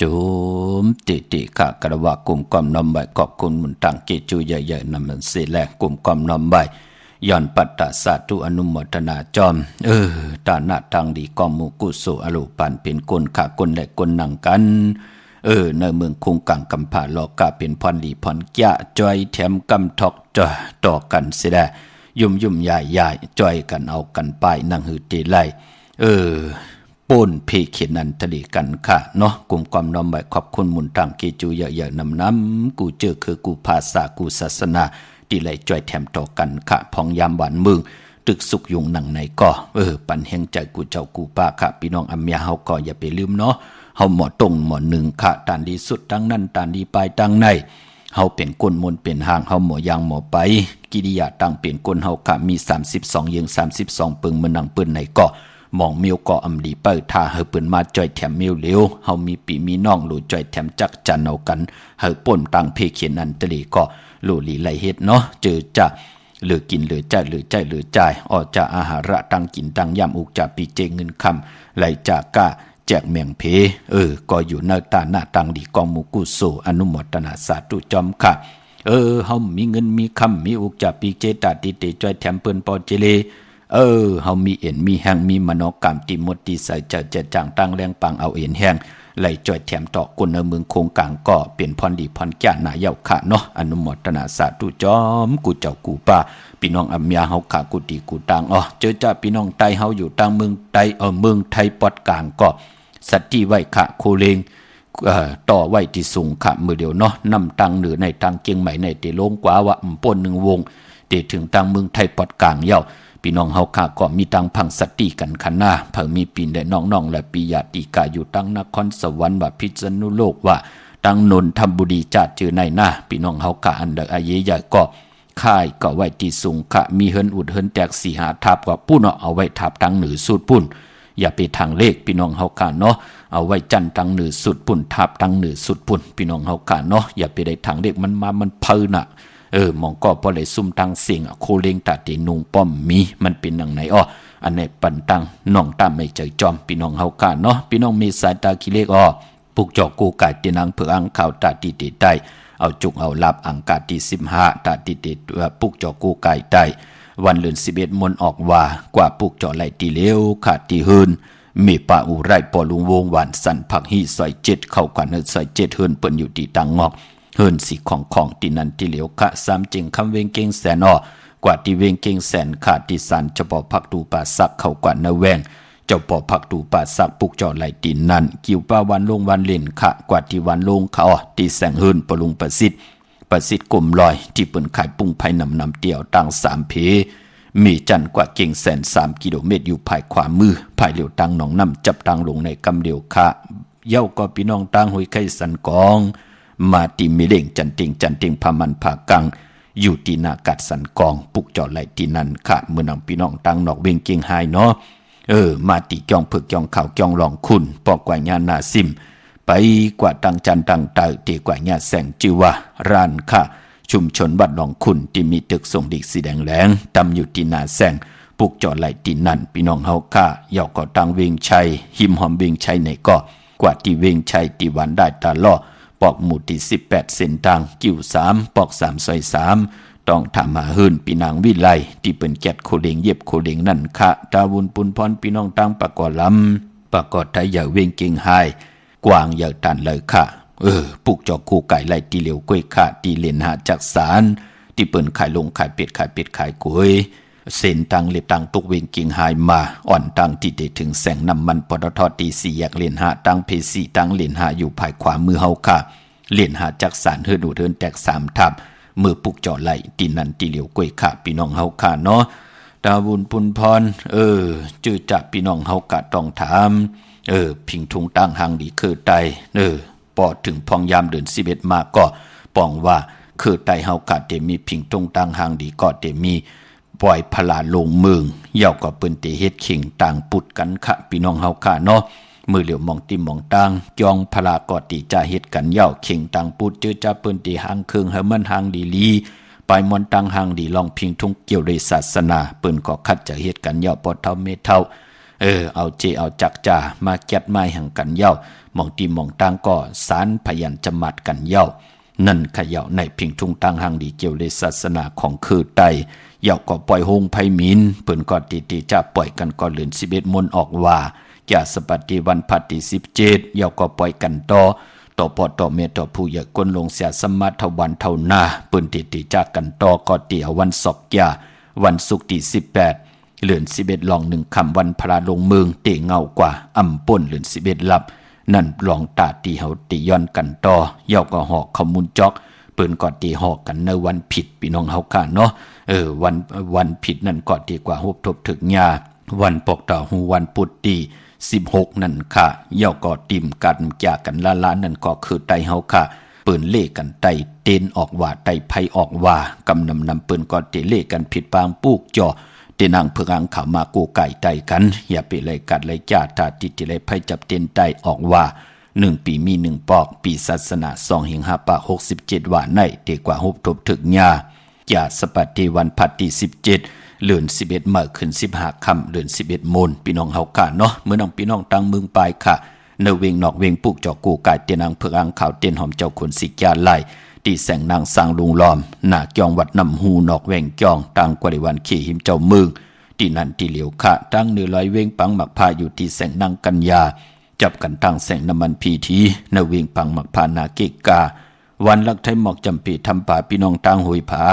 [SPEAKER 2] จุมติติขะกระว่ากลุ่มกอมนอมใบขอบคุณมุนตังเกจูใหญ่ๆนำมันเสแลกลุ่มกอมนอมใบย้อนปัตตะสาธุอนุโมทนาจอมตาหน้าตังดีกอมมุกุโสอโลปันเป็นคนขะคนและคนนั่งกันในเมืองคงกังกำผาลอกาเป็นพรดีพรแก่จอยแถมกำทอกต่อกันเสียได้ยุ่มใหญ่จอยกันเอากันไปนั่งหือตีไลป่นเพเขียนนันทะเลกันค่ะเนาะกลุ่มความน้อมใบขอบคุณมุนตังเกจูเยอะๆน้ำกูเจอคือกูภาษากูศาสนาตีไหลจอยแถมต่อกันค่ะพองยามหวานมึงตึกสุกยุงหนังในก็ปันแห่งใจกูเจ้ากูป้าค่ะพี่น้องอัมยาเฮาก็อย่าไปลืมเนาะเฮาหมอตรงหมอหนึ่งค่ะตานดีสุดตั้งนั้นตานดีปลายตั้งในเฮาเป็นก้นมนเป็นหางเฮาหมอยางหมอไปกิริยาตั้งเป็นก้นเฮาค่ะมี32ยิง32ปึงมันนังปืนในก็มองมิวก็อำดีเปิดท่าเฮาปืนมาจ่อยแถมมิวเหลวเฮามีปีมีน้องหลูจ่อยแถมจักจันเอากันเฮาป่นตังเพเขียนนันตะลีก็หลูลีไหลเฮ็ดเนาะเจอจะเหลือกินเหลือใจเหลือใจเหลือใจออกจากอาหาระตั้งกินตั้งย่ำอุกจากปีเจเงินคำไหลจากกะแจกเมียงเพก็อยู่ในตาหน้าตังดีกองมุกุโสอนุโมทนาสาธุจอมค่ะเฮามีเงินมีคำมีอุกจากปีเจตาติเตจอยแถมเปิ้นปอเจเลเฮามีเอ็นมีแห้งมีมโนกรรมติมดติใส่เจจางตั้งแรงปังเอาเอ็นแห้งไหลจอยแถมต่อกุนเมืองโคงกลางก็เปลี่ยนพรดีพรแก่หนาเย้าค่ะเนาะอนุโมทนาสาธุจอมกูเจ้ากูป้าพี่น้องอัมยาเฮาขากุติกูตังเจอจ้าพี่น้องไตเฮาอยู่ตังเมืองไตเมืองไทยปอดกลางก็สัตที่ไว้ขะโคเลงต่อไว้ที่สูงขะมือเดียวเนาะนำตังเหนือในตังเกียงใหม่ในเตลงกว่าว่าป่นหนึ่งวงเตถึงตังเมืองไทยปอดกลางเย้าพี่น้องเฮาขะก็มีตังพังสัตติกันขันหน้าเพิ่งมีปีนได้น้องๆและปีญาติกาอยู่ตังนครสวรรค์ว่าพิษณุโลกว่าตังนนทบุรีจัดเจอในหน้าพี่น้องเฮาขะอันเดอเยใหญ่ก็ค่ายก็ไว้ที่สูงขะมีเฮินอุดเฮินแตก4-5ทับว่าปุ้นเอาไว้ทับตังเหนือสุดปุ้นอย่าไปทางเลขพี่น้องเฮาค่ะเนาะเอาไว้จันตังเหนือสุดปุ่นทับตังเหนือสุดปุ่นพี่น้องเฮาค่ะเนาะอย่าไปได้ทางเลขมันมามันเพิ่นน่ะมองก็บ่ได้ซุ่มตังเสียงโคเลงตาตินุงป้อมมีมันเป็นจังไหนอันไหนปันตังน้องตามไม่ใจจอมพี่น้องเฮาค่ะเนาะพี่น้องมีสายตาขี้เลขปุกจอกกูกายตินังเผืออังข่าวตาติติได้เอาจุกเอาลับอังกาที่15ตาติติปุกจอกกูกายได้วันเลือน11มนออกว่ากว่าปุกจอไหลตีเลวขาดตีหืนมีป่าอุไรปอลุงวงหวานสันผักฮีซอย7เข้ากันซอย7เฮินเปิ้นอยู่ที่ตังงอกเฮินสีของที่นั่นที่เหลียวคะสามจริงคำเวงเก่งแสนกว่าที่เวงเก่งแสนขาดที่สันเฉพาะผักตูป่าสักเข้ากว่านาแวงเจ้าปอผักตูป่าสักปุกจอไหลตีนั่นกิ้วป้าวันลงวันเล่นคะกว่าที่วันลงเขาที่แสงเฮินปลุงประสิทธิ์กลมลอยที่เปิ้นขายปุ้งไผ่นำเตี่ยวตัง3เพมีจันกว่าเก่งแสน3กิโลเมตรอยู่ภายขวามือภายเหลียวตังหนองน้ำจับตังลงในกำเดียวคะเย้าก็พี่น้องตังหุยไข่สันกองมาตีมีเล่งจันติงพามันผากังอยู่ที่นากัดสันกองปุกจอไหลที่นั่นค่ะเมื่อนำพี่น้องตังนอกเวงเก่งไฮเนาะมาตีจ้องผึกจ้องข่าวจ้องหลองคุณปอกกว่าญานาซิมไปกว่าตังจันตังเตอตีกว่าญาแสงจือว่าร้านค่ะชุมชนวัดหลองคุณที่มีตึกทรงดิกสีแดงแหลงตำอยู่ที่นาแสงปุกจอไหลที่นั่นพี่น้องเฮาค่ะเยาก็ตังเวงชัยหิมหอมเวงชัยในก็กว่าที่เวงชัยที่วันได้ตาล่อปอกหมู่ที่18เส้นทางกิ้ว3ปอก3ซอย3ต้องถามหาหื่นปีนางวิไลที่เป็นแกดโคเลงเย็บโคเลงนั่นค่ะตาวุนปุนพรพี่น้องตังปะกอลำปะกอไทยอย่าเวงเก่งไฮกวางอย่าตันเลยค่ะปุกจอกคู่ไก่ไล่ตีเหลียวกล้วยค่ะตีเลนหาจากสารที่เปิ้นขายลงขายเป็ดขายกล้วยเส้นตังเล็บตังตุกเวงเก่งไฮมาอ่อนตังที่ได้ถึงแสงน้ำมันปตทตี4แยกเลนหาตังเพซีตังเลนหาอยู่ภายขวามือเฮาค่ะเลนหาจากสารเฮินอูเฮินแตก3ทับมือปุกจอไหลตีนันตีเหลียวกล้วยค่ะพี่น้องเฮาค่ะเนาะตาบุญปุนพรจื้อจับพี่น้องเฮากะต้องถามพิงทุงตั้งหางดีคือไตปอถึงพองยามเดือน11มาก็ป้องว่าคือไตเฮากะเตมีพิงทุงตั้งหางดีก็เตมีปล่อยพลาลงเมืองเย่าก็เปิ้นเตเฮ็ดขิงต่างปุดกันค่ะพี่น้องเฮาค่ะเนาะมือเหลียวมองติมองตังจองพลากอติจะเฮ็ดกันเย่าเข่งต่างปุดเจอจะเปิ้นติหางเครื่องให้มันหางดีลีไปมอนตังหางดีลองพิงทุงเกี่ยวด้วยศาสนาเปิ้นก็คัดจะเฮ็ดกันเย่าปอเท่าเมเท่า เอาเจเอาจักจ่ามาแก็ดไม้หังกันเย้ามองตีมองตังก็สารพยัญชมัดกันเย้านั่นขย่าในพิงทุงตังหังดีเกี่ยวเลยศาสนาของคือไตเย้าก็ปล่อยหงไพมินเปิ่นก็ตีจะปล่อยกันก็เลื่อน11มนออกว่าอย่าสปฏิวันพัดที่17เย้าก็ปล่อยกันต่อปอต่อเมต่อผู้ใหญ่กนลงเสียสมัทวันเท่านาเปิ่นตีจากกันต่อก็เตียววันศกยาวันศุกร์ที่18เหลือน11ลอง1คำวันพระลงเมืองเตเงากว่าอำป่นเหลือน11ลับนั่นลองตาตีเฮาตีย้อนกันต่อเย้าก็หอกขมุนจอกเปิ้นก็ตีหอกกันในวันผิดพี่น้องเฮาค่ะเนาะวันผิดนั่นก็ดีกว่าฮบทบถึกญาวันปกต่อหูวันปุตติ16นั่นค่ะเย้าก็ติ่มกันจากกันล้านนั่นก็คือไตเฮาค่ะปืนเล่กันไตเต้นออกว่าไตไผออกว่ากำนำปืนก็ตีเล่กันผิดปางปูกจ่อเตนางเพื่ออังขามากูไก่ไตกันอย่าไปเลยกัดเลยจ่าตาติติเลยไพ่จับเต้นไตออกว่า1ปีมี1ปอกปีศาสนา2หิง5ปาก67ว่าในเตกว่าฮบทบถึกญาจ่าสปัตติวันพัดที่17เดือน11เมื่อขึ้น15ค่ำเดือน11โมนพี่น้องเฮาค่ะเนาะเมื่อน้องพี่น้องตั้งเมืองปลายค่ะเนเวงนอกเวงปุกจอกูไก่เตนางเพื่ออังข่าวเต้นหอมเจ้าขุนสิกยาไล่ตีแสงนางสร้างลุงล้อมหน้าเกียงวัดนำหูนอกแหว่งเกียงตังกวริวันขี่หิมเจ้าเมืองที่นั่นที่เหลียวขะตั้งเนื้อลอยเวงปังหมักพาอยู่ที่แสงนางกัญญาจับกันตั้งแสงน้ำมันพีทีเนื้อเวงปังหมักพานาเกกาวันลักไทยหมอกจำปีทำป่าพี่น้องตังหุยผา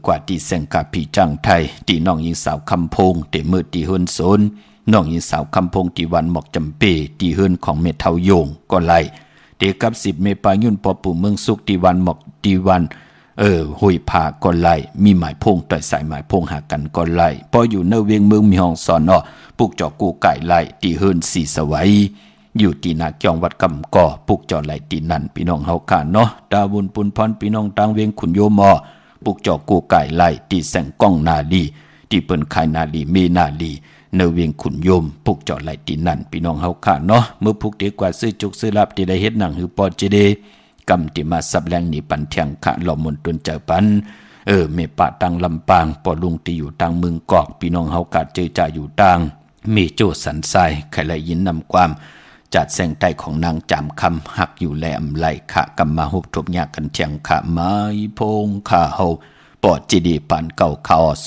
[SPEAKER 2] กว่าที่แสงกาผีจังไทยตีน้องยิงสาวคำพงเตมือตีเฮินโซนน้องยิงสาวคำพงตีวันหมอกจำปีตีเฮินของเมทาโยงก็ไล่เด็กกับ10เมปายุ่นปอปู่เมืองสุกตีวันหมอกตีวันหุยผาก็ไล่มีหมายพงต่อยสายหมายพงหากันก็ไล่พออยู่เนเวียงเมืองมีห้องสอนปุกจอกูไก่ไล่ตีเฮินสีสวัยอยู่ตีนาเกียงวัดกำก่อปุกจอไล่ตีนั่นพี่น้องเฮาค่ะเนาะดาวุนปุนพรพี่น้องตังเวียงขุนโยมปุกจอกูไก่ไล่ตีแสงก้องนาลีตีเปิ้นขายนาลีเมนาลีเนเวียงขุนโยมปุกจอไล่ตีนั่นพี่น้องเฮาค่ะเนาะเมื่อปุกเด็กกว่าซื้อจุกซื้อรับที่ได้เฮ็ดหนังหือปอเจเดกำติมาสับแรงนี่ปันเทียงขะหล่อมนตุนเจอปันเมปะตังลำปางปอลุงตีอยู่ตังเมืองกอกพี่น้องเฮากาดเจอจ่าอยู่ตังมีโจสันทรายใครเลยยินนำความจัดแสงใต้ของนางจามคำหักอยู่แหลมไหลขะกำมาหุบทบยากันเทียงขะไม้พงขาเฮาปอดจีดีปันเก่าข่าว06264964249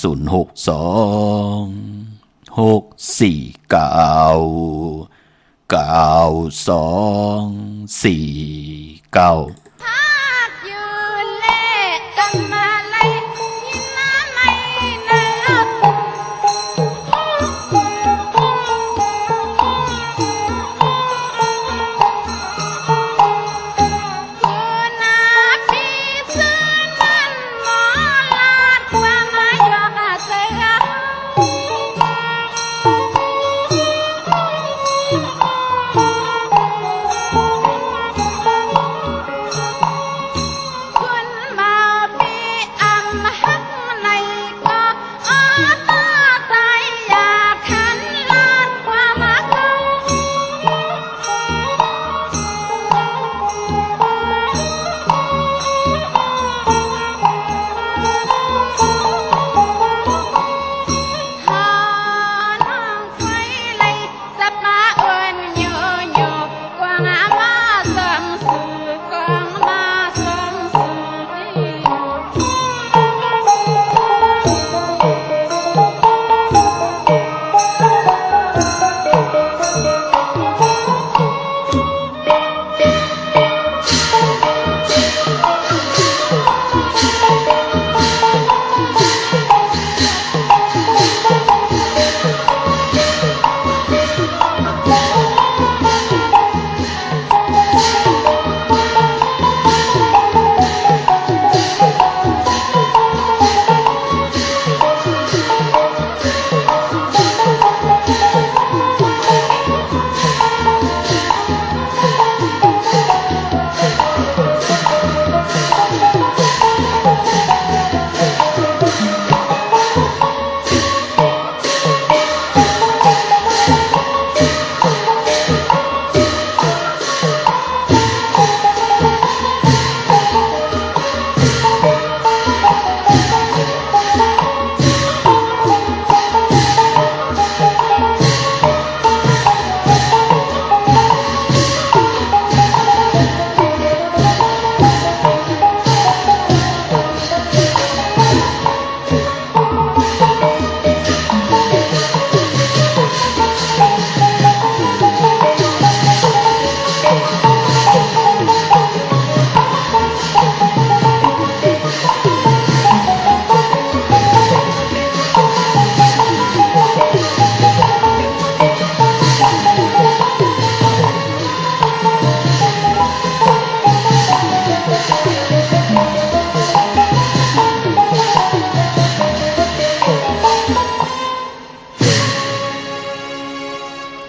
[SPEAKER 3] ยืนเล่กันมาไล่ยินน้ำไม่นะนาพี่ซื้อมันหมอลาดว่ามาหยอกเสือ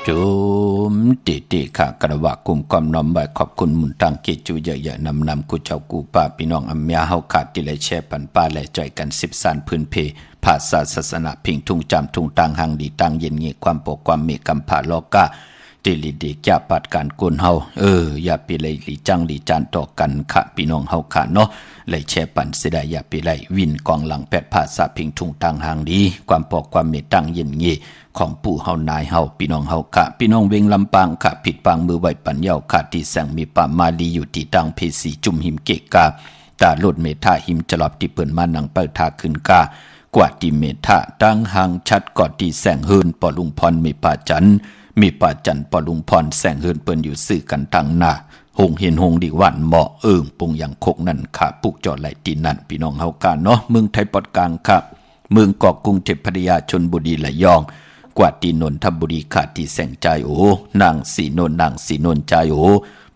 [SPEAKER 2] จุมติติค่ะกระวะกุมความน้อมใบขอบคุณหมุนตังกิจูเยอะๆนำกูเจ้ากูป้าพี่น้องอัมยาเฮาขาดที่เลยแช่ปันป้าและจ่อยกัน10 สานพื้นเพภาษาศาสนาพิงทุ่งจำทุ่งตังหังดีตังเย็นเงี้ความปกความมีกัมภาโลกาติลิดีจะปัดการกุนเฮาอย่าไปเลยหลีจังหลีจานต่อกันค่ะพี่น้องเฮาค่ะเนาะเลยแช่ปันเสดอย่าไปเลยวินกองหลังแปดภาษาพิงทุ่งตังหังดีความปกความมีตังเย็นเงี้ของปู่เฮานายเฮาพี่น้องเฮาค่ะพี่น้องเวงลำปางค่ะผิดปางมือไหวปัญญาค่ะที่แสงมีป่ามาลีอยู่ที่ตังเพสีจุ่มหิมเกกาตาโลดเมธาหิมจลอบที่เปิ้นมานังเปิดทาขึ้นกากว่าที่เมธาตั้งหางชัดกอดที่แสงเฮินปอลุงพรมีป่าจันปอลุงพรแสงเฮินเปิ้นอยู่ซื่อกันตั้งหน้าหงเห็นหงดีวันเหมาะปุงอย่างคกนั่นค่ะปุกจอดไหลตีนั่นพี่น้องเฮาค่ะเนาะเมืองไทยปอดกลางค่ะเมืองเกาะกรุงเทพพัทยาชลบุรีระยองกว่าที่นนทบุรีขาดที่แสงใจนางสีนนใจ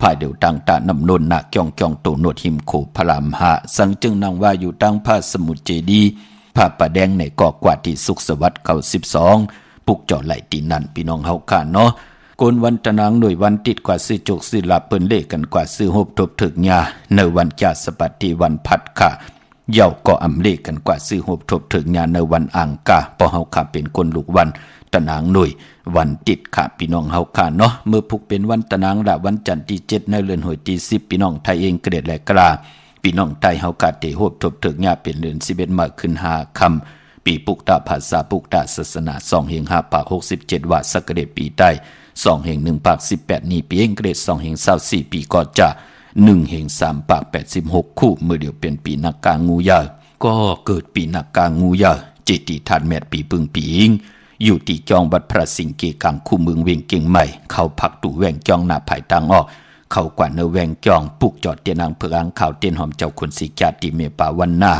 [SPEAKER 2] ภายเดียวตังตานำนนนาจ้องโตโนดหิมโขพรามหะสังจึงนางว่าอยู่ตั้งผ้าสมุทรเจดีผ้าประแดงในเกาะกว่าที่สุขสวัสดิ์เขา12ปุกจอดไหลตีนั่นพี่น้องเฮาค่ะเนาะโกนวันตะนางหน่วยวันติดกว่าซื้อจกซื้อลาเปิ้นเลกันกว่าซื้อหบทบถึกญาในวันจาสปัตติวันพัดค่ะเย่าก็อำเลกันกว่าซื้อหบทบถึกญาในวันอ่างกาพอเฮาค่ะเป็นคนลูกวันตะนางหน่วยวันติดค่ะพี่น้องเฮาค่ะเนาะเมื่อพุกเป็นวันตะนางละวันจันทร์ที่7ในเดือนหอยที่10พี่น้องไทยเองเกรดและกลาพี่น้องไทยเฮากะเตโหบทบถึกญาเป็นเดือน11มาขึ้น5ค่ำปีปุกตาภาษาปุกตาศาสนา2แห่ง5ปาก67ว่าสักเดปีใต้2แห่ง1ปาก18นี่ปีเองเกรด2แห่ง24ปีก็จะ1แห่ง3ปาก86คู่เมื่อเดียวเป็นปีนักกางูยาก็เกิดปีนักกางูยาเจติทานแมดปีปึงปีอิงอยู่ที่จองบัดพระสิงห์เกกังคู่เมืองเวียงเก่งใหม่เขาพักตู่แวงจองหน้าภายตังออกเขากว่าเนแวงจองปุกจอดเตียนางเพืองข่าวเตียนหอมเจ้าคนสิจาติเมปาวันนา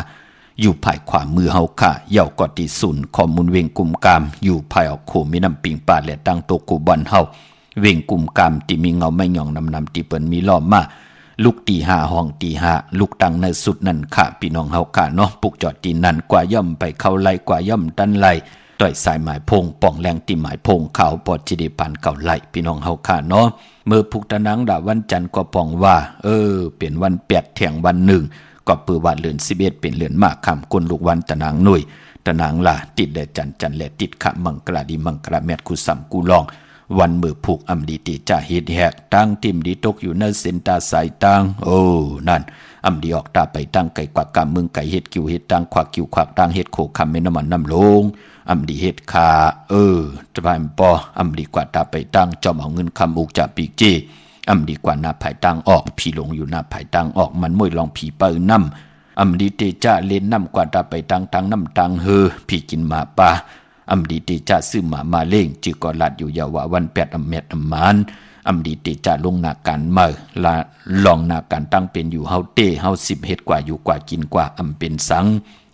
[SPEAKER 2] อยู่ภายขวามือเฮาค่ะเย่ากอดที่ศูนย์ข้อมูลเวียงกุมกามอยู่ภายออกโคมีน้ำปิงป่าและตั้งโตกูบันเฮาเวียงกุมกามที่มีเงาไม่หย่องนำที่เปิ้นมีล้อมมาลูกตี5ห้องตี5ลูกตังในสุดนั่นค่ะพี่น้องเฮาค่ะเนาะปุกจอดตีนั่นกว่าย่อมไปเข้าไล่กว่าย่อมดันไล่ต่อยสายหมายพงป่องแรงตีหมายพงขาวปอดจิดิปันเก่าไล่พี่น้องเฮาค่ะเนาะเมื่อพุกตะนังดาวันจันทร์ก็ปองว่าเป็นวันแปดแถงวันหนึ่งก็ปือวันเลือน11เป็นเลือนมากคำกลลูกวันตะนางหน่วยตะนางล่ะติดแดจันและติดขะมังกราดีมังกราแมดกุสัมกูลองวันมือผูกอำดีติจ่าเฮ็ดแหกตั้งติมดีตกอยู่ในเส้นตาสายตังนั่นอำดีออกตาไปตั้งไก่กว่ากำมึงไก่เฮ็ดกิวเฮ็ดตังขวากกิวขวากตังเฮ็ดโคคำไม่น้ำมันน้ำลงอำดีเฮ็ดคาจะไปปออำดีกว่าตาไปตั้งจอมเอาเงินคำอุกจากปีกจีอำดีกว่าหน้าภายตังออกผีหลงอยู่หน้าภายตังออกมันมวยลองผีเปิ้นน้ำอำดีเตจ่าเล่นน้ำกว่าตาไปตังน้ำตังผีกินหมาป่าอำดีเตจ่าซื้อหมาเล่งจือกอลัดอยู่ยาววัน8อำเม็ดอำมานอำดีเตจ่าลงนาการเมื่อละลองนาการตั้งเป็นอยู่เฮาเต้เฮา10เฮ็ดกว่าอยู่กว่ากินกว่าอำเป็นสัง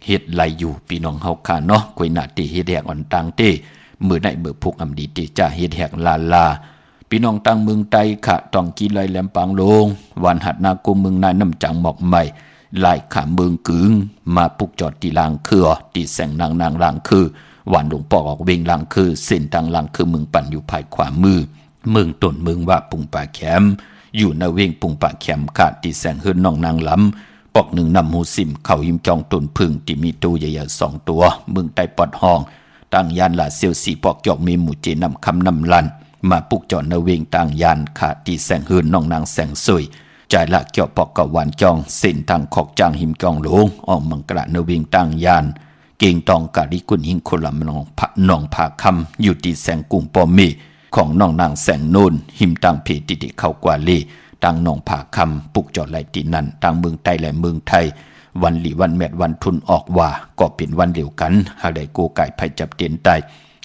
[SPEAKER 2] เฮ็ดไหลอยู่พี่น้องเฮาค่ะเนาะกวยหน้าเตเฮ็ดแหกอ่อนตังเต้มื้อไหนเมื่อพวกอำดีเตจ่าเฮ็ดแหกลาพี่น้องตั้งเมืองไตค่ะต้องกินไหลแหลมปางลงวันหัดนากุมเมืองนายน้ำจังหมอกใหม่ลายขาเมืองกึงมาปุกจอดตีลางคือตีแสงนางลางคือวันหลวงปอกออกเวงลางคือเส้นทางลางคือเมืองปั่นอยู่ภายขวามือเมืองต้นเมืองว่าปุงป่าแคมอยู่ในเวงปุงป่าแคมขาดตีแสงเฮิรนน้องนางลำปอกหนึ่งนำหูซิมเขายิ้มจองต้นพึ่งที่มีตัวใหญ่ๆ2ตัวเมืองใต้ปอดห้องตั้งยานลาเซียวสีปอกจอกมีหมู่เจนำคำนำลันมาปุกจอดในเวงต่างยานขาดตีแสงเฮิรนน้องนางแสงสวยจ่ายละเกี่ยวปอกกะวันจองเส้นทางขอกจางหิมจองหลงออกมังกระในเวงต่างยานเก่งตองกาลิกุนหิงคนละน้องผาคำอยู่ที่แสงกุ่งปอมีของน้องนางแสงโนนหิมตังเพติติเข้ากว่าลีตังน้องผาคำปุกจอดไหลตีนันตังเมืองไทยและเมืองไทยวันหลีวันแมดวันทุนออกว่าก็เป็นวันเดียวกันหาได้โกไก่ไผจับเตียนไต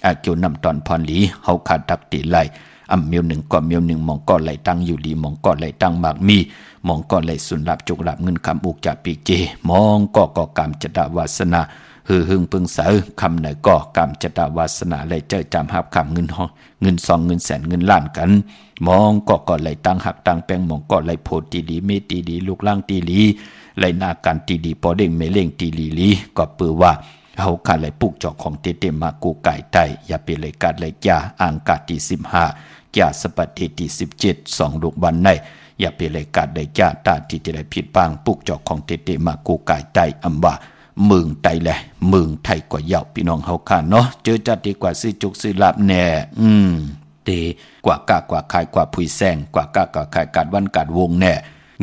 [SPEAKER 2] อาเกียวนำตอนพรหลีเฮาขาดตักตีไหลอำเมียวหนึ่งก็เมียวหนึ่งมองก็ไหลตั้งอยู่ลีมองก็ไหลตั้งมากมีมองก็ไหลสุนลับจุกลับเงินคำอุกจากปีเจมองก็กามจตาวาสนาหึงปึงเสอคำไหนก็กามจตาวาสนาไหลเจอจำหับคำเงิน2เงินแสนเงินล้านกันมองก็ไหลตั้งหักตั้งแป้งมองก็ไหลโพตีดีเมตีดีลูกล่างตีลีไหลนาการตีดีปอเด้งเมเล่งตีลีก็เปือว่า เฮาขาดเลยปลูกจอกของเตมากูไก่ไตอย่าไปเลยกาดเลยยาอ่างกาดที่15ยาสปัดที่17 2ลูกวันในอย่าไปเลยกาดเลยยาตาที่จะได้ผิดบางปลูกจอกของเตมากูไก่ไตอำว่าเมืองไตแหละเมืองไทยกว่าเหย้าพี่น้องเฮาค่ะเนาะเจอจัดดีกว่าซื้อจุกซื้อลาบแน่เตกว่ากากว่าขายกว่าผุยแซงกว่ากากว่าขายกาดวันกาดวงแน่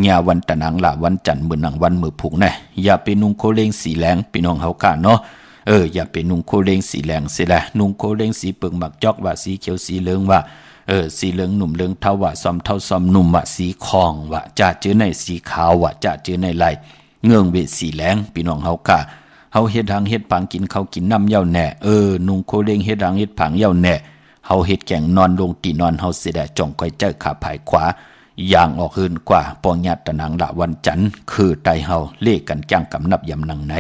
[SPEAKER 2] ญาวันตะนังละวันจันทร์มื้อนังวันมือผูกแน่อย่าไปนุ่งโคเลงสีแหลงพี่น้องเฮาค่ะเนาะอย่าไปนุ่งโคเลงสีแหลงสิแหละนุ่งโคเลงสีเปิงหมักจอกว่าสีเขียวสีเหลืองว่าสีเหลืองหนุ่มเหลืองเท่าว่าซอมเท่าซอมหนุ่มว่าสีคองว่าจะเจอในสีขาวว่าจะเจอในลายเงื่องเวสีแหลงพี่น้องเฮาค่ะเฮาเฮ็ดหางเฮ็ดผังกินข้าวกินน้ำเหย้าแน่นุ่งโคเลงเฮ็ดหางเฮ็ดผังเหย้าแน่เฮาเฮ็ดแกงนอนลงตีนอนเฮาสิได้จ้องก้อยเจ้าขาภายขวาอย่างออกหืนกว่าปองญาตะนังละวันจันทร์คือไตเฮาเลขกันจ้างกำนับยำนังไหน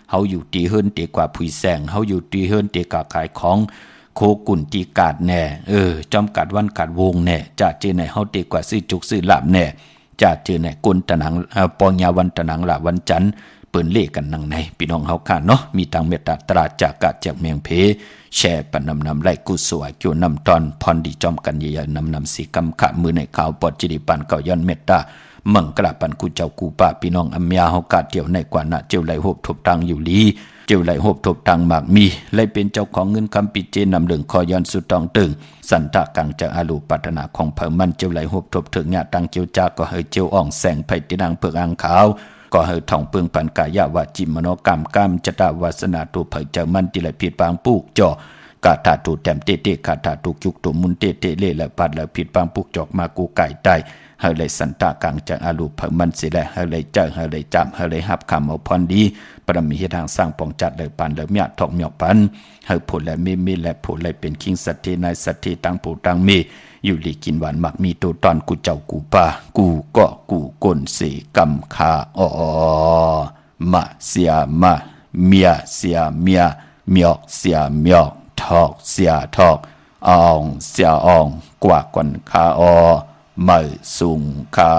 [SPEAKER 2] เฮาอยู่ตีเฮิรนตีกว่าผุยแสงเฮาอยู่ตีเฮิรนตีกว่าขายของโคกุ่นตีกาดแน่จอมกัดวันกัดวงแน่จะเจอในเฮาตีกว่าซื้อจุกซื้อลาบแน่จะเจอในกุนตะนังปองญาวันตะนังละวันจันทร์เปิ้นเลขกันนังไหนพี่น้องเฮาค่ะเนาะมีตังเมตตาตราจากกะจากเมียงเพแช่ปนนำไล่กุสวยโจนำตอนพรดีจอมกันใหญ่นำสีกำขะมือในข่าวปอดจิริปันเก่าย้อนเมตตามังกราปันกูเจ้ากูป้าพี่น้องอัมยาเฮากาเดียวในกว่านะเจ้าไหลโหบทบตังอยู่ลีเจ้าไหลโหบทบตังมากมีไล่เป็นเจ้าของเงินคำปิเจนำเรื่องคอย้อนสุดตองตึงสันตะกังจากอาลูปัตนาของเผ่ามันเจ้าไหลโหบทบถึงญาตังเจ้าจาก็เฮยเจ้าอ่องแสงไผตินางเพิกอังขาวก็เฮท่องเปิงปันกายะวาจิมโนกรรมกรรมจตาวาสนาตัวเผยเจ้ามันติไหลผิดบางปลูกจ่อกาถาตูแต้มเตเตกาถาตูจุกตูมุนเตเตเล่และปัดและผิดบางปลูกจอกมากูไก่ไตเฮเลยสันตากังจากอาลูเผมันสิแลเฮเลยเจ้าเฮเลยจำเฮเลยหับคำเอาพรดีปรมีเหตุทางสร้างปองจัดเลยปันเลยเมียทอกเมียปันเฮผลและมีและผลเลยเป็นคิงสัตติในสัตติตังปูตังมีอยู่ลีกินหวานหมักมีตัวตอนกูเจ้ากูป่ากูก็กูก้นสีกำคามาเสียมาเมียเสียเมียเมียเสียเมียทอกเสียทอกอ่องเสียอ่องกว่าก่อนคาไม่สุงคา